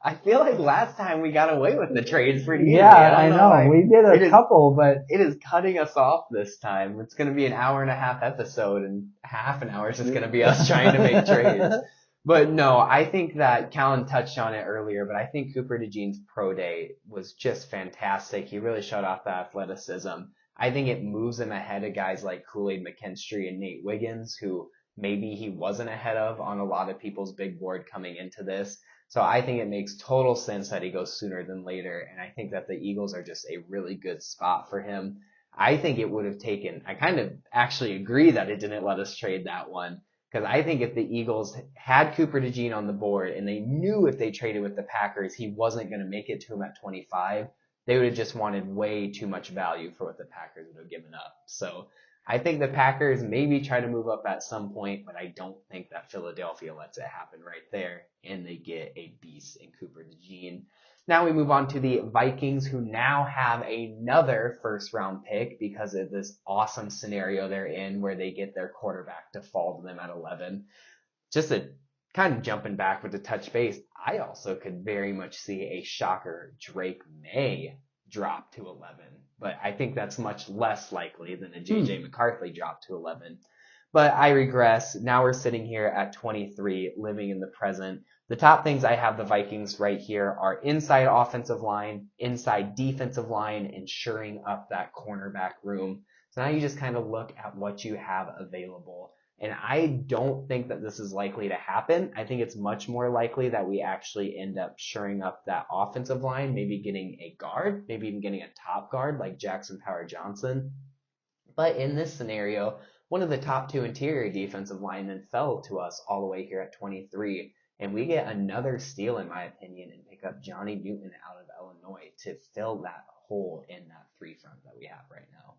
I feel like last time we got away with the trades pretty easily. Yeah, I know. We did a couple, but it is cutting us off this time. It's going to be an hour-and-a-half episode, and half an hour is just going to be us trying to make trades. But no, I think that Callan touched on it earlier, but I think Cooper DeJean's pro day was just fantastic. He really showed off the athleticism. I think it moves him ahead of guys like Kool-Aid McKinstry and Nate Wiggins, who maybe he wasn't ahead of on a lot of people's big board coming into this. So I think it makes total sense that he goes sooner than later, and I think that the Eagles are just a really good spot for him. I think it would have taken, I kind of actually agree that it didn't let us trade that one. Because I think if the Eagles had Cooper DeJean on the board and they knew if they traded with the Packers he wasn't going to make it to him at 25, they would have just wanted way too much value for what the Packers would have given up. So I think the Packers maybe try to move up at some point, but I don't think that Philadelphia lets it happen right there, and they get a beast in Cooper DeJean. Now we move on to the Vikings, who now have another first-round pick because of this awesome scenario they're in where they get their quarterback to fall to them at 11. Just a kind of jumping back with the touch base, I also could very much see a shocker Drake May drop to 11, but I think that's much less likely than a JJ McCarthy drop to 11. But I regress. Now we're sitting here at 23, living in the present. The top things I have the Vikings right here are inside offensive line, inside defensive line, and shoring up that cornerback room. So now you just kind of look at what you have available. And I don't think that this is likely to happen. I think it's much more likely that we actually end up shoring up that offensive line, maybe getting a guard, maybe even getting a top guard like Jackson Power-Johnson. But in this scenario, one of the top two interior defensive linemen fell to us all the way here at 23. And we get another steal, in my opinion, and pick up Johnny Newton out of Illinois to fill that hole in that three front that we have right now.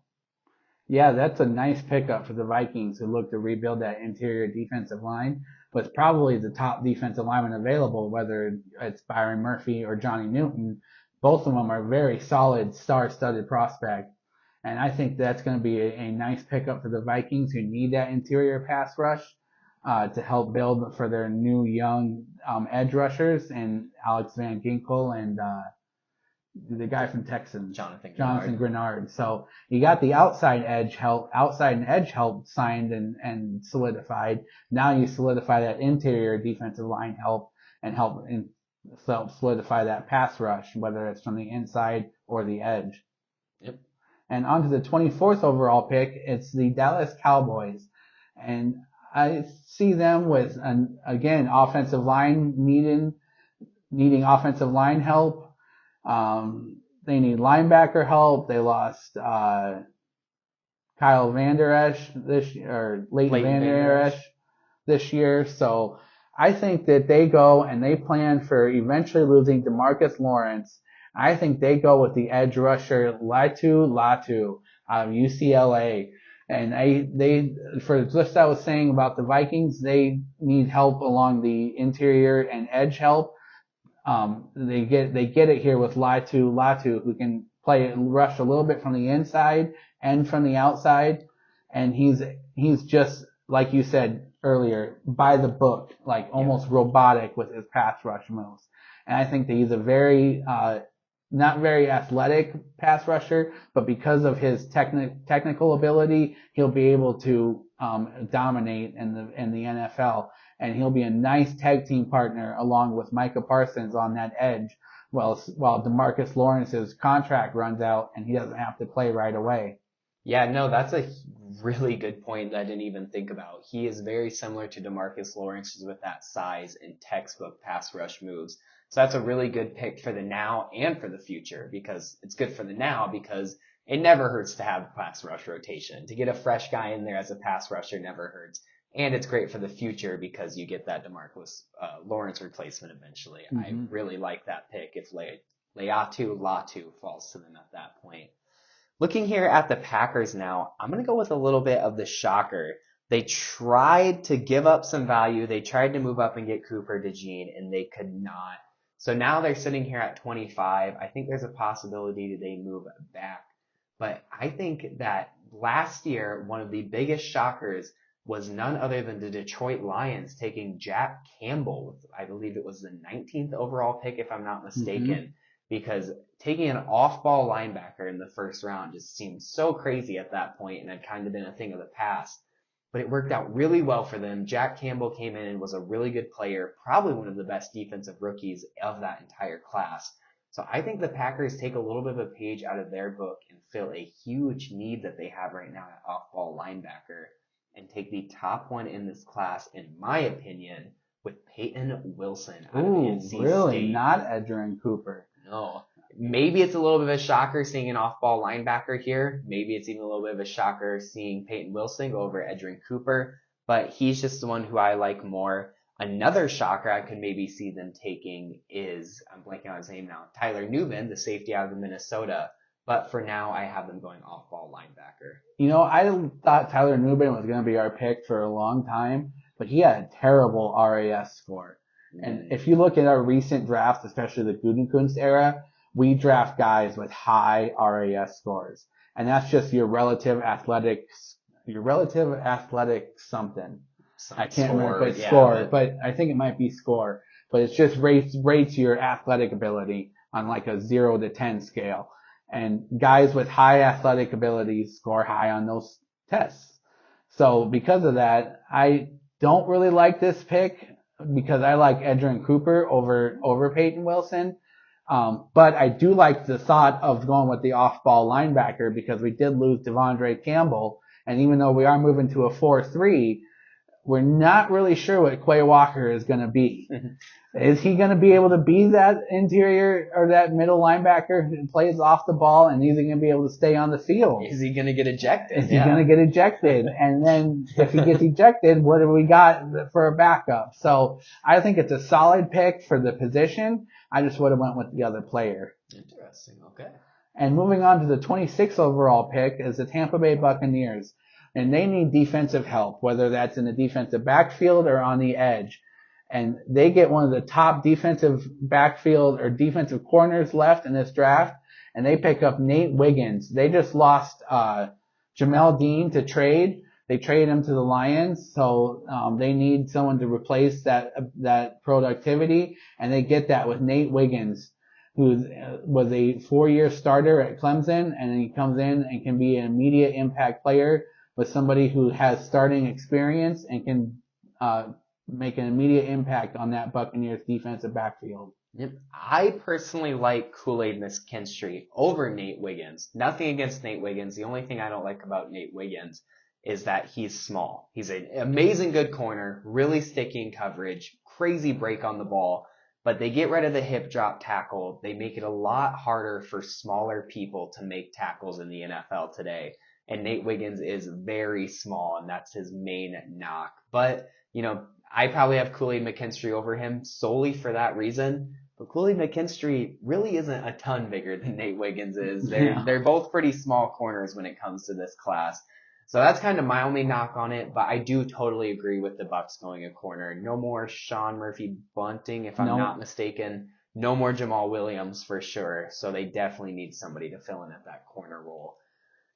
Yeah, that's a nice pickup for the Vikings who look to rebuild that interior defensive line with probably the top defensive lineman available, whether it's Byron Murphy or Johnny Newton. Both of them are very solid, star-studded prospects. And I think that's going to be a nice pickup for the Vikings who need that interior pass rush to help build for their new young edge rushers and Alex Van Ginkel and the guy from Texans, Jonathan Grenard. So you got the outside and edge help signed and solidified. Now you solidify that interior defensive line help solidify that pass rush, whether it's from the inside or the edge. Yep. And onto the 24th overall pick, it's the Dallas Cowboys. And I see them with, again, offensive line needing offensive line help. They need linebacker help. They lost Kyle Vander Esch Leighton Vander Esch this year. So I think that they go and they plan for eventually losing DeMarcus Lawrence. I think they go with the edge rusher Latu out of UCLA. And they for just I was saying about the Vikings, they need help along the interior and edge help. They get it here with Latu, who can rush a little bit from the inside and from the outside. And he's just, like you said earlier, by the book, like almost robotic with his pass rush moves. And I think that he's a very, not very athletic pass rusher, but because of his technical ability, he'll be able to dominate in the NFL, and he'll be a nice tag team partner along with Micah Parsons on that edge, while DeMarcus Lawrence's contract runs out and he doesn't have to play right away. Yeah, no, that's a really good point that I didn't even think about. He is very similar to DeMarcus Lawrence with that size and textbook pass rush moves. So that's a really good pick for the now and for the future, because it's good for the now because it never hurts to have pass rush rotation. To get a fresh guy in there as a pass rusher never hurts. And it's great for the future because you get that DeMarcus Lawrence replacement eventually. Mm-hmm. I really like that pick if Latu falls to them at that point. Looking here at the Packers now, I'm going to go with a little bit of the shocker. They tried to give up some value. They tried to move up and get Cooper DeJean, and they could not. So now they're sitting here at 25. I think there's a possibility that they move back. But I think that last year, one of the biggest shockers was none other than the Detroit Lions taking Jack Campbell. I believe it was the 19th overall pick, if I'm not mistaken. Mm-hmm. Because taking an off-ball linebacker in the first round just seemed so crazy at that point and had kind of been a thing of the past. But it worked out really well for them. Jack Campbell came in and was a really good player, probably one of the best defensive rookies of that entire class. So I think the Packers take a little bit of a page out of their book and fill a huge need that they have right now at off-ball linebacker and take the top one in this class, in my opinion, with Peyton Wilson out of NC State. Really? Not Edgerrin Cooper? No. Maybe it's a little bit of a shocker seeing an off-ball linebacker here. Maybe it's even a little bit of a shocker seeing Peyton Wilson go over Edgerrin Cooper. But he's just the one who I like more. Another shocker I could maybe see them taking is, I'm blanking on his name now, Tyler Newman, the safety out of Minnesota. But for now, I have them going off-ball linebacker. You know, I thought Tyler Newman was going to be our pick for a long time, but he had a terrible RAS score. And if you look at our recent drafts, especially the Gutekunst era, we draft guys with high RAS scores. And that's just your relative athletic something. I can't remember if it's score, but I think it might be score. But it's just rates your athletic ability on like a 0 to 10 scale. And guys with high athletic abilities score high on those tests. So because of that, I don't really like this pick because I like Edgerrin Cooper over Peyton Wilson. But I do like the thought of going with the off-ball linebacker because we did lose Devondre Campbell. And even though we are moving to a 4-3, we're not really sure what Quay Walker is going to be. Is he going to be able to be that interior or that middle linebacker who plays off the ball, and is he going to be able to stay on the field? Is he going to get ejected? Is he going to get ejected? And then if he gets ejected, what have we got for a backup? So I think it's a solid pick for the position. I just would have went with the other player. Interesting. Okay. And moving on to the 26th overall pick is the Tampa Bay Buccaneers. And they need defensive help, whether that's in the defensive backfield or on the edge. And they get one of the top defensive backfield or defensive corners left in this draft. And they pick up Nate Wiggins. They just lost Jamel Dean to trade. They traded him to the Lions. So they need someone to replace that productivity. And they get that with Nate Wiggins, who was a 4-year starter at Clemson. And he comes in and can be an immediate impact player with somebody who has starting experience and can make an immediate impact on that Buccaneers defensive backfield. Yep. I personally like Kool-Aid McKinstry over Nate Wiggins. Nothing against Nate Wiggins. The only thing I don't like about Nate Wiggins is that he's small. He's an amazing good corner, really sticky in coverage, crazy break on the ball, but they get rid of the hip drop tackle. They make it a lot harder for smaller people to make tackles in the NFL today. And Nate Wiggins is very small, and that's his main knock. But, I probably have Kool-Aid McKinstry over him solely for that reason. But Kool-Aid McKinstry really isn't a ton bigger than Nate Wiggins is. They're both pretty small corners when it comes to this class. So that's kind of my only knock on it, but I do totally agree with the Bucs going a corner. No more Sean Murphy Bunting, if I'm not mistaken. No more Jamal Williams for sure. So they definitely need somebody to fill in at that corner role.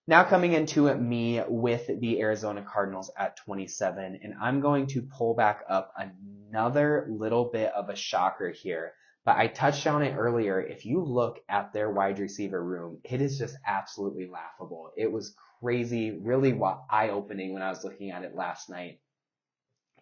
Now coming into me with the Arizona Cardinals at 27, and I'm going to pull back up another little bit of a shocker here. But I touched on it earlier. If you look at their wide receiver room, it is just absolutely laughable. It was crazy, really eye-opening when I was looking at it last night.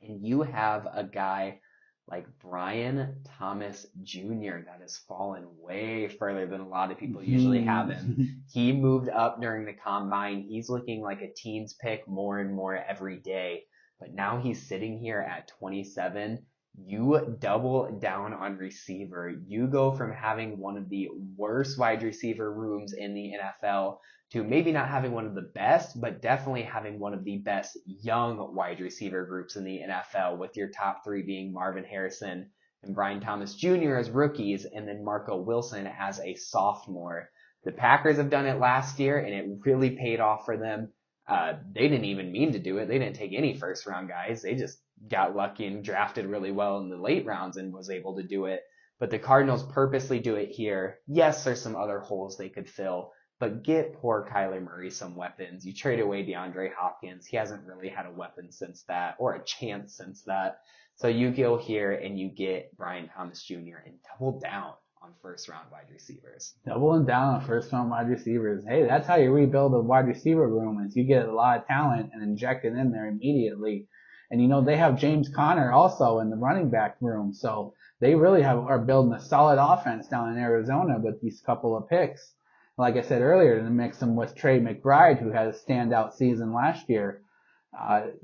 And you have a guy like Brian Thomas Jr. that has fallen way further than a lot of people usually have him. He moved up during the combine. He's looking like a teens pick more and more every day. But now he's sitting here at 27. You double down on receiver. You go from having one of the worst wide receiver rooms in the NFL to maybe not having one of the best, but definitely having one of the best young wide receiver groups in the NFL, with your top three being Marvin Harrison and Brian Thomas Jr. as rookies, and then Marco Wilson as a sophomore. The Packers have done it last year, and it really paid off for them. They didn't even mean to do it. They didn't take any first round guys. They just got lucky and drafted really well in the late rounds and was able to do it. But the Cardinals purposely do it here. Yes, there's some other holes they could fill, but get poor Kyler Murray some weapons. You trade away DeAndre Hopkins. He hasn't really had a weapon since that, or a chance since that. So you go here and you get Brian Thomas Jr. and double down on first round wide receivers. Doubling down on first round wide receivers. Hey, that's how you rebuild a wide receiver room, is you get a lot of talent and inject it in there immediately. And they have James Conner also in the running back room. So they really are building a solid offense down in Arizona with these couple of picks. Like I said earlier, to mix them with Trey McBride, who had a standout season last year.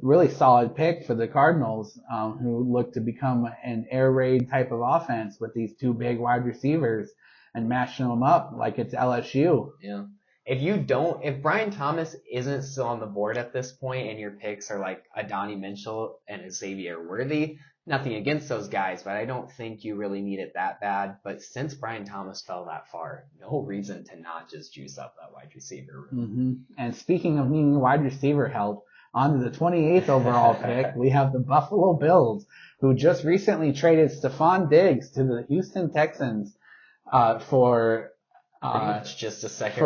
Really solid pick for the Cardinals, who look to become an air raid type of offense with these two big wide receivers and mashing them up like it's LSU. Yeah. if Brian Thomas isn't still on the board at this point and your picks are like a Donnie Mitchell and a Xavier Worthy, nothing against those guys, but I don't think you really need it that bad. But since Brian Thomas fell that far, no reason to not just juice up that wide receiver room. Mm-hmm. And speaking of needing wide receiver help, on to the 28th overall pick, we have the Buffalo Bills, who just recently traded Stephon Diggs to the Houston Texans for Pretty much just a second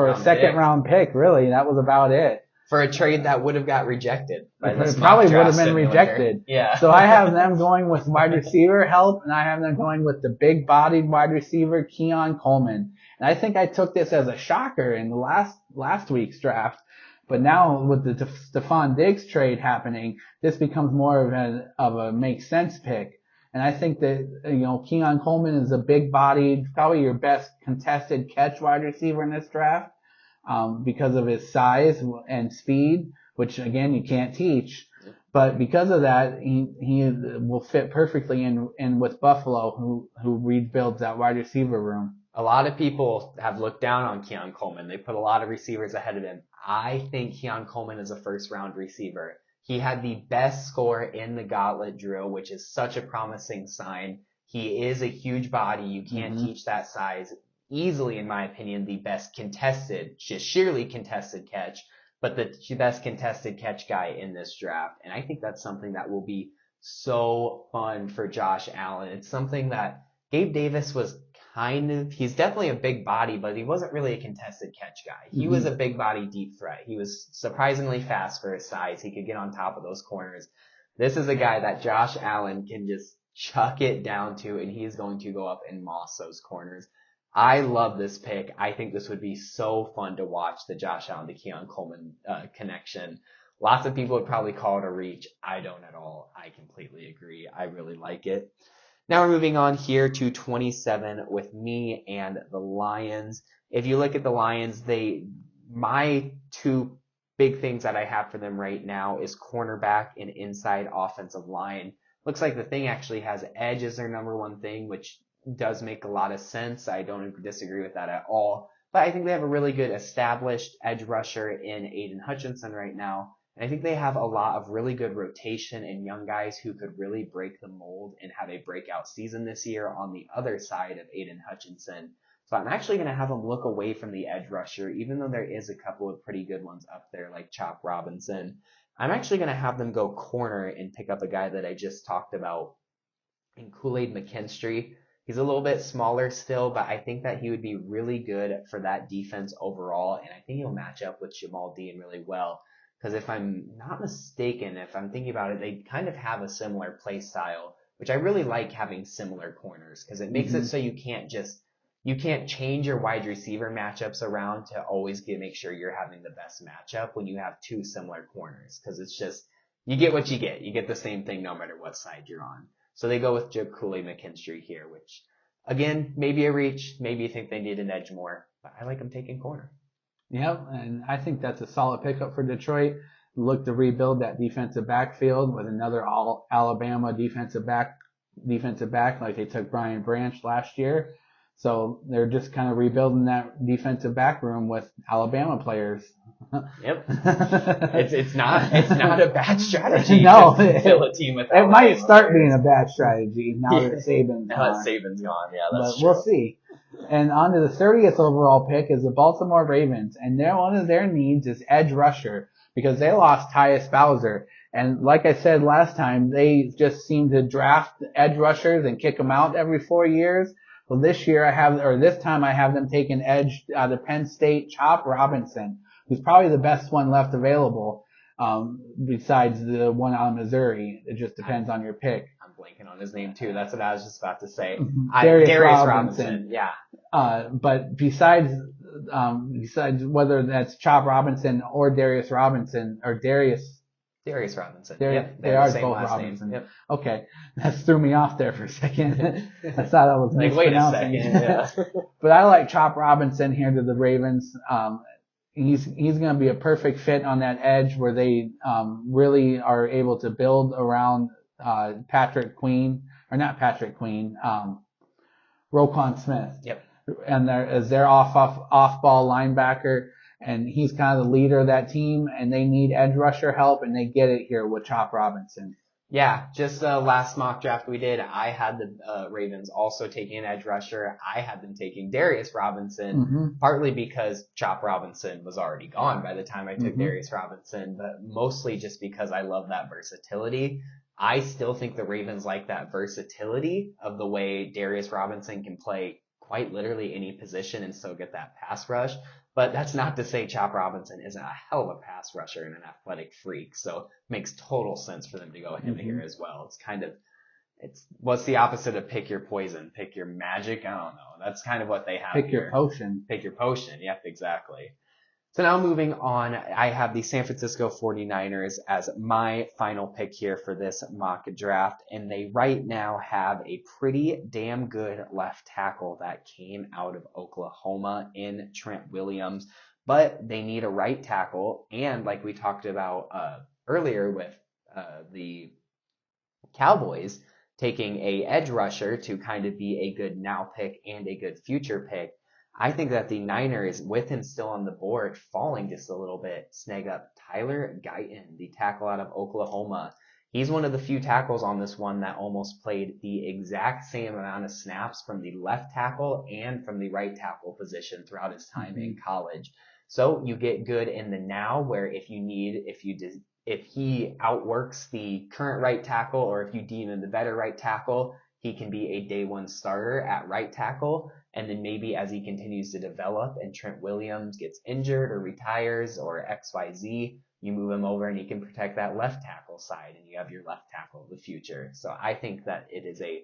round pick. Really, that was about it. For a trade that would have got rejected. It probably would have been rejected. Yeah. So I have them going with wide receiver help, and I have them going with the big-bodied wide receiver, Keon Coleman. And I think I took this as a shocker in the last week's draft. But now with the Stephon Diggs trade happening, this becomes more of a make sense pick. And I think that, Keon Coleman is a big-bodied, probably your best contested catch wide receiver in this draft. Because of his size and speed, which again you can't teach, but because of that, he will fit perfectly in with Buffalo, who rebuilds that wide receiver room. A lot of people have looked down on Keon Coleman. They put a lot of receivers ahead of him. I think Keon Coleman is a first round receiver. He had the best score in the gauntlet drill, which is such a promising sign. He is a huge body. You can't teach that size. Easily, in my opinion, the best contested, just sheerly contested catch, but the best contested catch guy in this draft. And I think that's something that will be so fun for Josh Allen. It's something that Gabe Davis was he's definitely a big body, but he wasn't really a contested catch guy. He was a big body deep threat. He was surprisingly fast for his size. He could get on top of those corners. This is a guy that Josh Allen can just chuck it down to, and he's going to go up and moss those corners. I love this pick. I think this would be so fun to watch, the Josh Allen to Keon Coleman connection. Lots of people would probably call it a reach. I don't at all. I completely agree. I really like it. Now we're moving on here to 27 with me and the Lions. If you look at the Lions, my two big things that I have for them right now is cornerback and inside offensive line. Looks like the thing actually has edge as their number one thing, which does make a lot of sense. I don't disagree with that at all. But I think they have a really good established edge rusher in Aiden Hutchinson right now. And I think they have a lot of really good rotation and young guys who could really break the mold and have a breakout season this year on the other side of Aiden Hutchinson. So I'm actually going to have them look away from the edge rusher, even though there is a couple of pretty good ones up there like Chop Robinson. I'm actually going to have them go corner and pick up a guy that I just talked about in Kool-Aid McKinstry. He's a little bit smaller still, but I think that he would be really good for that defense overall, and I think he'll match up with Jamal Dean really well. Because if I'm not mistaken, if I'm thinking about it, they kind of have a similar play style, which I really like having similar corners, because it makes it so you can't change your wide receiver matchups around to always make sure you're having the best matchup when you have two similar corners, because it's just, you get what you get. You get the same thing no matter what side you're on. So they go with Kool-Aid McKinstry here, which, again, maybe a reach. Maybe you think they need an edge more. But I like them taking corner. Yep, and I think that's a solid pickup for Detroit. Look to rebuild that defensive backfield with another All-Alabama defensive back like they took Brian Branch last year. So they're just kind of rebuilding that defensive back room with Alabama players. Yep. It's not a bad strategy. No, to fill a team with it might start being a bad strategy now that Saban's gone. Now that Saban's gone, yeah, that's but true. We'll see. And on to the 30th overall pick is the Baltimore Ravens, and one of their needs is edge rusher because they lost Tyus Bowser. And like I said last time, they just seem to draft edge rushers and kick them out every 4 years. Well, this time I have them taking edge out of Penn State, Chop Robinson, who's probably the best one left available, besides the one out of Missouri. It just depends on your pick. I'm blanking on his name too. That's what I was just about to say. Darius Robinson. Yeah. But besides whether that's Chop Robinson or Darius Robinson or Darius Robinson. Yep, they are the both Robinson. Yep. Okay, that threw me off there for a second. I thought I was wait a mispronouncing. second. Yeah. But I like Chop Robinson here to the Ravens. He's going to be a perfect fit on that edge where they really are able to build around Roquan Smith. Yep. And as their off ball linebacker. and he's kind of the leader of that team, and they need edge rusher help, and they get it here with Chop Robinson. Yeah, just last mock draft we did, I had the Ravens also taking an edge rusher. I had them taking Darius Robinson, partly because Chop Robinson was already gone by the time I took Darius Robinson, but mostly just because I love that versatility. I still think the Ravens like that versatility of the way Darius Robinson can play quite literally any position and still get that pass rush. But that's not to say Chop Robinson isn't a hell of a pass rusher and an athletic freak. So it makes total sense for them to go him here as well. It's what's the opposite of pick your poison? Pick your magic? I don't know. That's kind of what they have Pick here. your potion. Pick your potion. Yep, exactly. So now moving on, I have the San Francisco 49ers as my final pick here for this mock draft, and they right now have a pretty damn good left tackle that came out of Oklahoma in Trent Williams, but they need a right tackle, and like we talked about earlier with the Cowboys taking a edge rusher to kind of be a good now pick and a good future pick, I think that the Niners, with him still on the board, falling just a little bit, snag up Tyler Guyton, the tackle out of Oklahoma. He's one of the few tackles on this one that almost played the exact same amount of snaps from the left tackle and from the right tackle position throughout his time in college. So you get good in the now, where if he outworks the current right tackle, or if you deem him the better right tackle, he can be a day one starter at right tackle. And then maybe as he continues to develop and Trent Williams gets injured or retires or XYZ, you move him over and he can protect that left tackle side and you have your left tackle of the future. So I think that it is a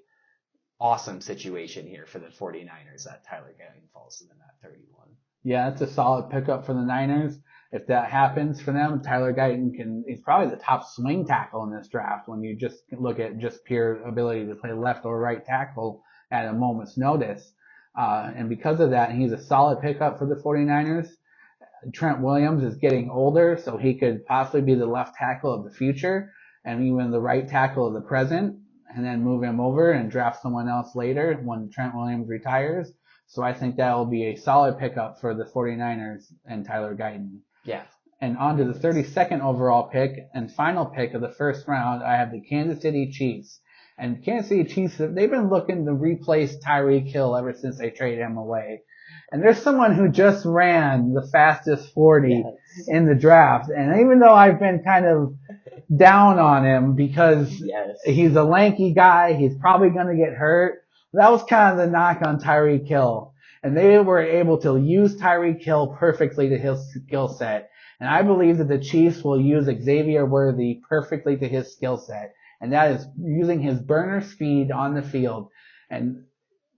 awesome situation here for the 49ers that Tyler Guyton falls to them at 31. Yeah, it's a solid pickup for the Niners. If that happens for them, Tyler Guyton he's probably the top swing tackle in this draft when you just look at just pure ability to play left or right tackle at a moment's notice. And because of that, he's a solid pickup for the 49ers. Trent Williams is getting older, so he could possibly be the left tackle of the future and even the right tackle of the present, and then move him over and draft someone else later when Trent Williams retires. So I think that will be a solid pickup for the 49ers and Tyler Guyton. Yeah. And on to the 32nd overall pick and final pick of the first round, I have the Kansas City Chiefs. And Kansas City Chiefs, they've been looking to replace Tyreek Hill ever since they traded him away. And there's someone who just ran the fastest 40 in the draft. And even though I've been kind of down on him because he's a lanky guy, he's probably going to get hurt. That was kind of the knock on Tyreek Hill. And they were able to use Tyreek Hill perfectly to his skill set. And I believe that the Chiefs will use Xavier Worthy perfectly to his skill set. And that is using his burner speed on the field. And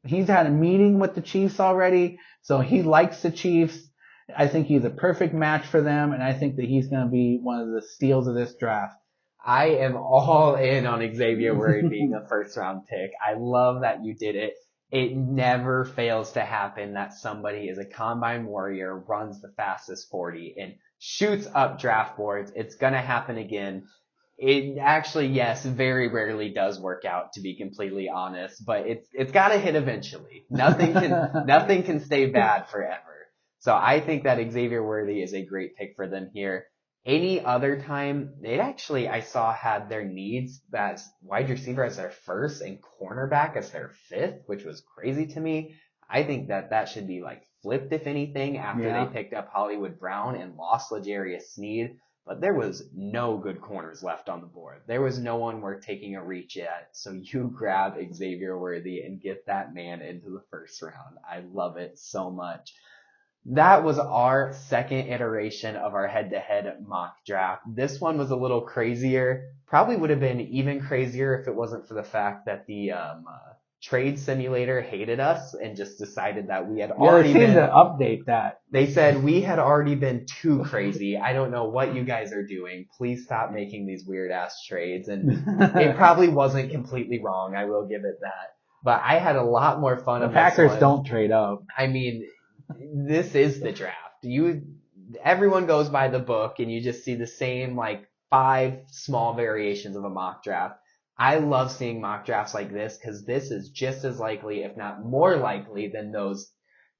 he's had a meeting with the Chiefs already, so he likes the Chiefs. I think he's a perfect match for them, and I think that he's going to be one of the steals of this draft. I am all in on Xavier Worthy being a first round pick. I love that you did it. It never fails to happen that somebody is a combine warrior, runs the fastest 40, and shoots up draft boards. It's going to happen again. It actually, yes, very rarely does work out, to be completely honest, but it's got to hit eventually. Nothing can stay bad forever. So I think that Xavier Worthy is a great pick for them here. Any other time, I saw had their needs as wide receiver as their first and cornerback as their fifth, which was crazy to me. I think that should be like flipped, if anything, after they picked up Hollywood Brown and lost L'Jarius Sneed. But there was no good corners left on the board. There was no one worth taking a reach at. So you grab Xavier Worthy and get that man into the first round. I love it so much. That was our second iteration of our head-to-head mock draft. This one was a little crazier. Probably would have been even crazier if it wasn't for the fact that the trade simulator hated us and just decided that we had already been to update that. They said we had already been too crazy. I don't know what you guys are doing. Please stop making these weird ass trades. And it probably wasn't completely wrong. I will give it that. But I had a lot more fun. The Packers don't trade up. I mean, this is the draft. Everyone goes by the book and you just see the same like 5 small variations of a mock draft. I love seeing mock drafts like this because this is just as likely, if not more likely, than those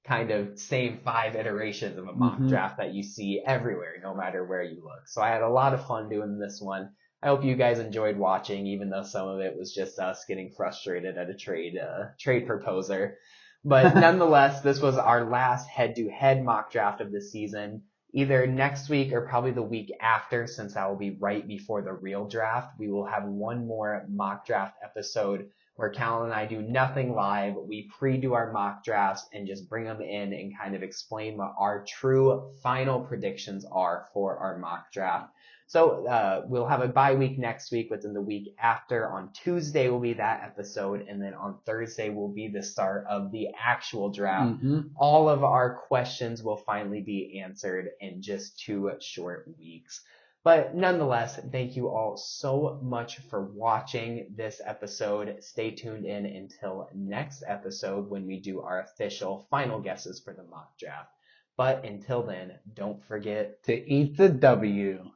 kind of same 5 iterations of a mock draft that you see everywhere, no matter where you look. So I had a lot of fun doing this one. I hope you guys enjoyed watching, even though some of it was just us getting frustrated at a trade proposer. But nonetheless, this was our last head-to-head mock draft of the season. Either next week or probably the week after, since that will be right before the real draft, we will have one more mock draft episode where Cal and I do nothing live. We pre-do our mock drafts and just bring them in and kind of explain what our true final predictions are for our mock draft. So we'll have a bye week next week, but then the week after on Tuesday will be that episode, and then on Thursday will be the start of the actual draft. All of our questions will finally be answered in just 2 short weeks. But nonetheless, thank you all so much for watching this episode. Stay tuned in until next episode when we do our official final guesses for the mock draft. But until then, don't forget to eat the W.